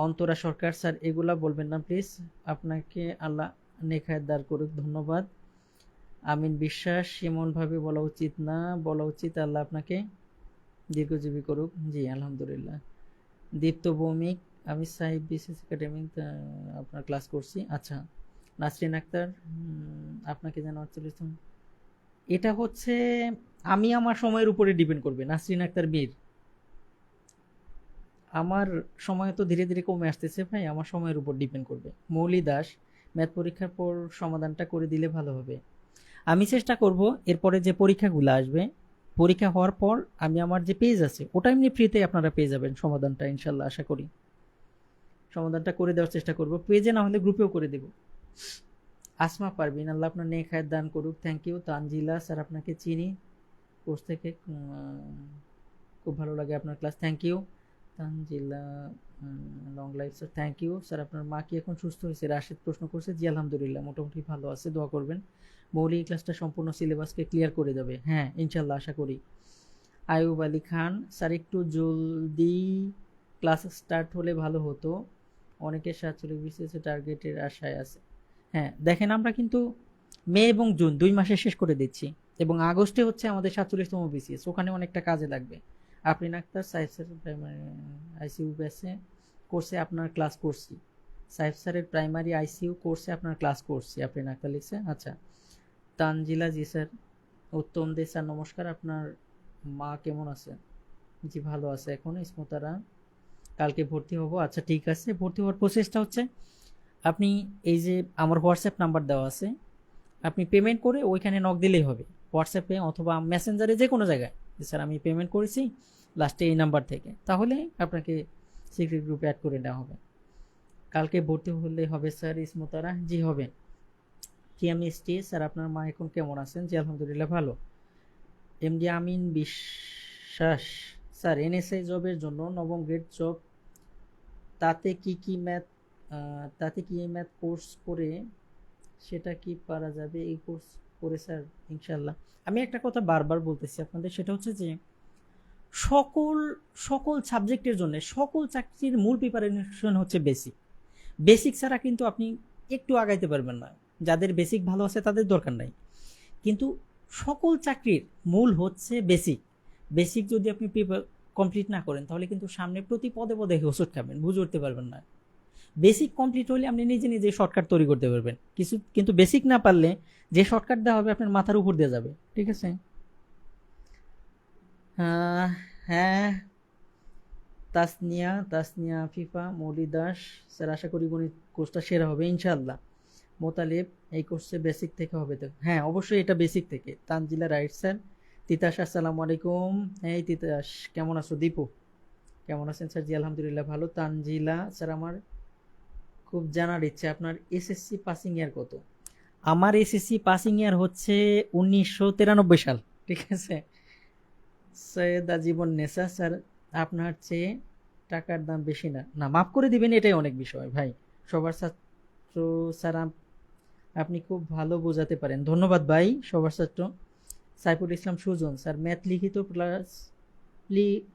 অন্তরা সরকার স্যার, এগুলা বলবেন না প্লিজ, আপনাকে আল্লাহ নেখায়েত দার করুক, ধন্যবাদ। আমিন বিশ্বাস, এমনভাবে বলা উচিত না, বলা উচিত আল্লাহ আপনাকে দীর্ঘজীবী করুক। জি আলহামদুলিল্লাহ। দীপ্ত ভৌমিক, আমি সাহিব বিসিএস একাডেমি আপনার ক্লাস করছি। আচ্ছা। নাসরিন আক্তার, আপনাকে যেন 48, এটা হচ্ছে আমি আমার সময়ের উপরে ডিপেন্ড করবে। নাসরিন আক্তার বীর, আমার সময় তো ধীরে ধীরে কমে আসতেছে ভাই, আমার সময়ের উপর ডিপেন্ড করবে। মৌলি দাস, ম্যাথ পরীক্ষার পর সমাধানটা করে দিলে ভালো হবে। আমি চেষ্টা করব এরপরে যে পরীক্ষাগুলো আসবে, পরীক্ষা হওয়ার পর আমি আমার যে পেজ আছে ওটা এমনি ফ্রিতে আপনারা পেয়ে যাবেন সমাধানটা ইনশাল্লাহ, আশা করি সমাধানটা করে দেওয়ার চেষ্টা করব, পেজে না হলে গ্রুপেও করে দেব। আসমা পারবিন, আল্লাহ আপনার নেক হায়াত দান করুক। Thank you. তানজিলা স্যার, আপনাকে চিনি কোর্স থেকে, খুব ভালো লাগে আপনার class. Thank you Tanzila. Long life sir, thank you sir. আপনার মা কি এখন সুস্থ হয়েছে? রাশেদ প্রশ্ন করছে। জি আলহামদুলিল্লাহ, মোটামুটি ভালো আছে, দোয়া করবেন। মৌলিক ক্লাসটা সম্পূর্ণ সিলেবাসকে ক্লিয়ার করে দেবে। হ্যাঁ ইনশাল্লাহ, আশা করি। আয়ুব আলী খান স্যার, একটু জলদি ক্লাস স্টার্ট হলে ভালো হতো, অনেকে 47 বিসিএস টার্গেটের আশায় আছে। হ্যাঁ দেখেন, আমরা কিন্তু মে এবং জুন 2 মাসে শেষ করে দিচ্ছি, এবং আগস্টে হচ্ছে আমাদের 47তম বিসিএস, ওখানে অনেকটা কাজে লাগবে। Afrin Akter, Saif sir primary ICU ব্যাচে কোর্সে আপনার ক্লাস করছি, সাইফ স্যারের প্রাইমারি আইসিইউ কোর্সে আপনার ক্লাস করছি, আফরিন আক্তার লিখছে। আচ্ছা। তানজিলা, জি স্যার। উত্তম দে স্যার, নমস্কার, আপনার মা কেমন আছে? জি ভালো আছে এখন। ইসমতারা, কালকে ভর্তি হব। আচ্ছা ঠিক আছে, ভর্তি হওয়ার প্রসেসটা হচ্ছে আপনি এই যে আমার হোয়াটসঅ্যাপ নাম্বার দেওয়া আছে, আপনি পেমেন্ট করে ওইখানে নক দিলেই হবে, হোয়াটসঅ্যাপে অথবা মেসেঞ্জারে, যে কোনো জায়গায়, স্যার আমি পেমেন্ট করেছি লাস্টে এই নাম্বার থেকে, তাহলে আপনাকে সিক্রেট গ্রুপে অ্যাড করে নেওয়া হবে। কালকে ভর্তি হলে হবে স্যার। ইসমতারা, জি হবে। কেমিস্ট্রি স্যার, আপনার মা এখন কেমন আছেন? জি আলহামদুলিল্লাহ ভালো। এমডি আমিন বিশ্বাস স্যার, এনএসআই জবের জন্য 9ম গ্রেড জব, তাতে কি ম্যাথ, তাতে কি এই ম্যাথ কোর্স করে সেটা কি পারা যাবে? এই কোর্স করে স্যার ইনশাল্লাহ। আমি একটা কথা বারবার বলতেছি আপনাদের, সেটা হচ্ছে যে সকল সকল সাবজেক্টের জন্য সকল চাকরির মূল প্রিপারেশন হচ্ছে বেসিক। বেসিক ছাড়া কিন্তু আপনি একটু আগাইতে পারবেন না। যাদের বেসিক ভালো আছে তাদের দরকার নাই, কিন্তু সকল চাকরির মূল হচ্ছে বেসিক। বেসিক যদি আপনি কমপ্লিট না করেন তাহলে কিন্তু সামনে প্রতি পদে পদে হোঁচট খাবেন, বুঝে উঠতে পারবেন না। বেসিক কমপ্লিট হলে আপনি নিজে নিজে শর্টকাট তৈরি করতে পারবেন কিছু, কিন্তু বেসিক না পারলে যে শর্টকাট দেওয়া হবে আপনার মাথার উপর দিয়ে যাবে। ঠিক আছে? হ্যাঁ। তাসনিয়া, তাসনিয়া আফিফা, মৌলি দাস স্যার, আশা করি গণিত কোর্সটা সেরা হবে ইনশাআল্লাহ। মোতালেব, এই কোর্সে বেসিক থেকে হবে তো? হ্যাঁ অবশ্যই, এটা বেসিক থেকে। Tanzila, right sir. তিতাস, আসসালামু আলাইকুম। এই তিতাস, কেমন আছো? দীপু, কেমন আছেন স্যার? জি আলহামদুলিল্লাহ ভালো। তানজিলা স্যার, আমার খুব জানার ইচ্ছে, আপনার এসএসসি পাসিং ইয়ার কত? আমার এসএসসি পাসিং ইয়ার হচ্ছে 1993 সাল। ঠিক আছে? সৈয়দ আজীবন নেসা স্যার, আপনার চেয়ে টাকার দাম বেশি না? না, মাফ করে দিবেন, এটাই অনেক বিষয় ভাই, সবার ছাত্র স্যার, আপনি খুব ভালো বোঝাতে পারেন। ধন্যবাদ ভাই, সবার ছাত্র। সাইফুল ইসলাম সুজন স্যার, ম্যাথ লিখিত প্লাস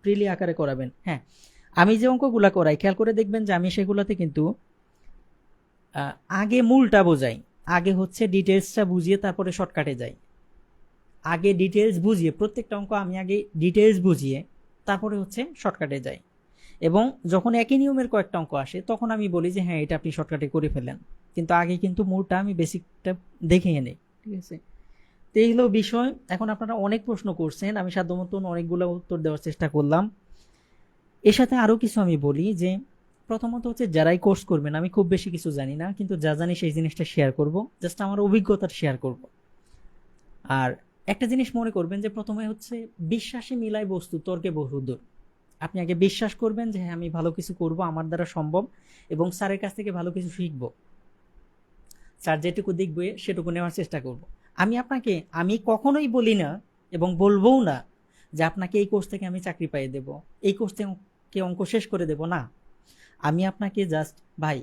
প্রিলি আকারে করাবেন? হ্যাঁ, আমি যে অঙ্কগুলা করাই খেয়াল করে দেখবেন যে আমি সেগুলোতে কিন্তু আগে মূলটা বোঝাই, আগে হচ্ছে ডিটেলসটা বুঝিয়ে তারপরে শর্টকাটে যাই। আগে ডিটেলস বুঝিয়ে, প্রত্যেকটা অঙ্ক আমি আগে ডিটেলস বুঝিয়ে তারপরে হচ্ছে শর্টকাটে যাই, এবং যখন একই নিয়মের কয়েকটা অঙ্ক আসে তখন আমি বলি যে হ্যাঁ এটা আপনি শর্টকাটে করে ফেলেন, কিন্তু আগে কিন্তু মূলটা আমি বেসিকটা দেখে এনে। ঠিক আছে? তো এই হলো বিষয়। এখন আপনারা অনেক প্রশ্ন করছেন, আমি সাধ্য মতন অনেকগুলো উত্তর দেওয়ার চেষ্টা করলাম। এর সাথে আরও কিছু আমি বলি যে প্রথমত হচ্ছে যারাই কোর্স করবেন, আমি খুব বেশি কিছু জানি না, কিন্তু যা জানি সেই জিনিসটা শেয়ার করব, জাস্ট আমার অভিজ্ঞতা শেয়ার করব। আর একটা জিনিস মনে করবেন যে প্রথমে হচ্ছে বিশ্বাসে মিলাই বস্তু তর্কে বহুদূর। আপনি আগে বিশ্বাস করবেন যে হ্যাঁ আমি ভালো কিছু করব, আমার দ্বারা সম্ভব, এবং স্যারের কাছ থেকে ভালো কিছু শিখব। স্যার যেটুকু দেখবে সেটুকু নেওয়ার চেষ্টা করব। আমি কখনোই বলি না এবং বলবোও না যে আপনাকে এই কোর্স থেকে আমি চাকরি পাইয়ে দেব, এই কোর্স থেকে অঙ্ক শেষ করে দেব না। আমি আপনাকে জাস্ট ভাই,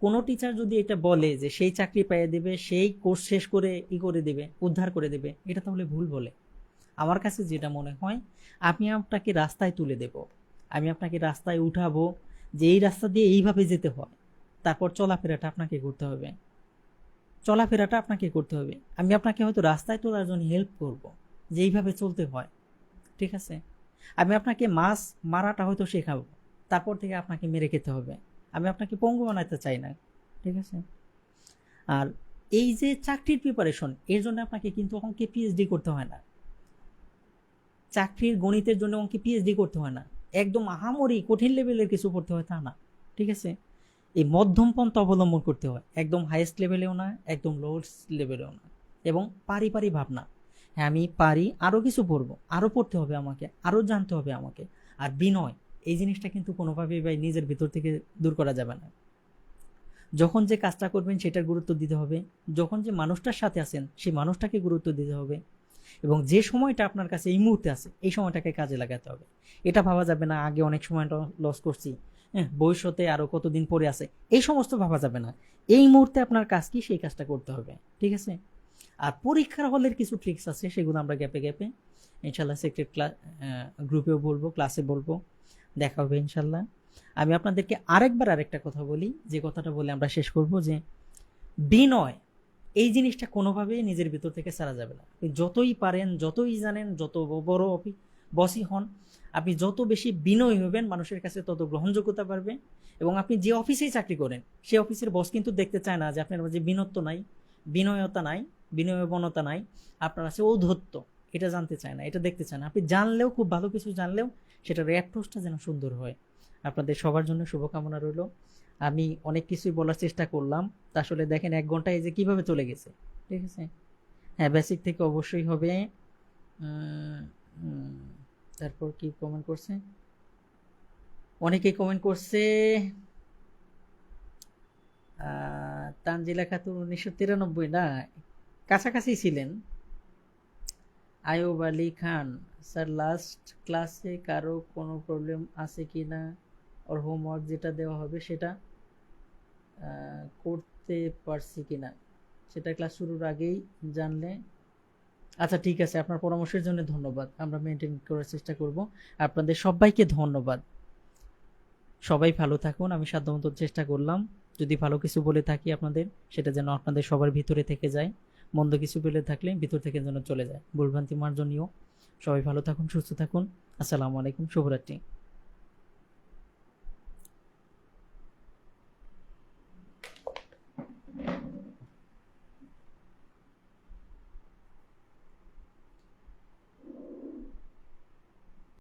কোনো টিচার যদি এটা বলে যে সেই চাকরি পাইয়ে দেবে, সেই কোর্স শেষ করে করে দেবে, উদ্ধার করে দেবে, এটা তাহলে ভুল বলে। আমার কাছে যেটা মনে হয়, আমি আপনাকে রাস্তায় তুলে দেব, আমি আপনাকে রাস্তায় উঠাবো, যে এই রাস্তা দিয়ে এইভাবে যেতে হয়, তারপর চলাফেরাটা আপনাকে করতে হবে। আমি আপনাকে হয়তো রাস্তায় তোলার জন্য হেল্প করব, যে এইভাবে চলতে হয়, ঠিক আছে। আমি আপনাকে মাছ মারাটা হয়তো শেখাবো, তারপর থেকে আপনাকে মেরে খেতে হবে। আমি আপনাকে পঙ্গু বানাতে চাই না, ঠিক আছে। আর এই যে চাকরির প্রিপারেশন, এর জন্য আপনাকে কিন্তু অঙ্কে পিএইচডি করতে হয় না। চাকরির গণিতের জন্য অঙ্কে পিএইচডি করতে হয় না, একদম আহামরি কঠিন লেভেলের কিছু করতে হয় তা না, ঠিক আছে। এই মধ্যম পন্থা অবলম্বন করতে হয়, একদম হাইয়েস্ট লেভেলেও না, একদম লোয়েস্ট লেভেলেও না, এবং পারি ভাবনা। হ্যাঁ আমি পারি, আরও কিছু পড়বো, আরও পড়তে হবে আমাকে, আরও জানতে হবে আমাকে। আর বিনয়, এই জিনিসটা কিন্তু কোনোভাবেই ভাই নিজের ভিতর থেকে দূর করা যাবে না। যখন যে কাজটা করবেন সেটার গুরুত্ব দিতে হবে, যখন যে মানুষটার সাথে আছেন সেই মানুষটাকে গুরুত্ব দিতে হবে, এবং যে সময়টা আপনার কাছে এই মুহূর্তে আছে এই সময়টাকে কাজে লাগাতে হবে। এটা ভাবা যাবে না আগে অনেক সময় লস করছি, হ্যাঁ ভবিষ্যতে আরও কতদিন পরে আছে, এই সমস্ত ভাবা যাবে না। এই মুহূর্তে আপনার কাজ কি সেই কাজটা করতে হবে, ঠিক আছে। আর পরীক্ষার হলের কিছু ট্রিক্স আছে, সেগুলো আমরা গ্যাপে ইনশাল্লাহ সিক্রেট গ্রুপেও বলবো, ক্লাসে বলবো, দেখা হবে ইনশাল্লাহ। আমি আপনাদেরকে আরেকটা কথা বলি, যে কথাটা বলে আমরা শেষ করব, যে বিনয় এই জিনিসটা কোনোভাবেই নিজের ভিতর থেকে ছাড়া যাবে না। আপনি যতই পারেন, যতই জানেন, যত বড় বসই হন, আপনি যত বেশি বিনয়ী হবেন মানুষের কাছে তত গ্রহণযোগ্যতা বাড়বে। এবং আপনি যে অফিসেই চাকরি করেন সেই অফিসের বস কিন্তু দেখতে চায় না যে আপনার মাঝে বিনয়ত্ব নাই, বিনয়তা নাই, বিনয়বনতা নাই, আপনার আছে ঔদ্ধত্য, এটা জানতে চায় না, এটা দেখতে চায় না। আপনি জানলেও, খুব ভালো কিছু জানলেও সেটার অ্যাপ্রোচটা যেন সুন্দর হয়। আপনাদের সবার জন্য শুভকামনা রইল। আমি অনেক কিছুই বলার চেষ্টা করলাম, তা আসলে দেখেন 1 ঘন্টায় যে কিভাবে চলে গেছে, ঠিক আছে। হ্যাঁ বেসিক থেকে অবশ্যই হবে। তারপর কি কমেন্ট করছে, অনেকেই কমেন্ট করছে। তানজিলা খাতুন 1993 না, কাছাকাছি ছিলেন। আয়ুব আলী খান, স্যার লাস্ট ক্লাসে কারো কোনো প্রবলেম আছে কি না, ওর হোমওয়ার্ক যেটা দেওয়া হবে সেটা করতে পারছি কিনা সেটা ক্লাস শুরুর আগেই জানলে। আচ্ছা ঠিক আছে, আপনার পরামর্শের জন্য ধন্যবাদ, আমরা মেনটেন করার চেষ্টা করব। আপনাদের সবাইকে ধন্যবাদ, সবাই ভালো থাকুন। আমি সাধ্যমতো চেষ্টা করলাম, যদি ভালো কিছু বলে থাকি আপনাদের, সেটা যেন আপনাদের সবার ভিতরে থেকে যায়, মন্দ কিছু বলে থাকলে ভিতর থেকে যেন চলে যায়, ভুলভ্রান্তি মার্জনীয়। সবাই ভালো থাকুন, সুস্থ থাকুন। আসসালামু আলাইকুম, শুভরাত্রি।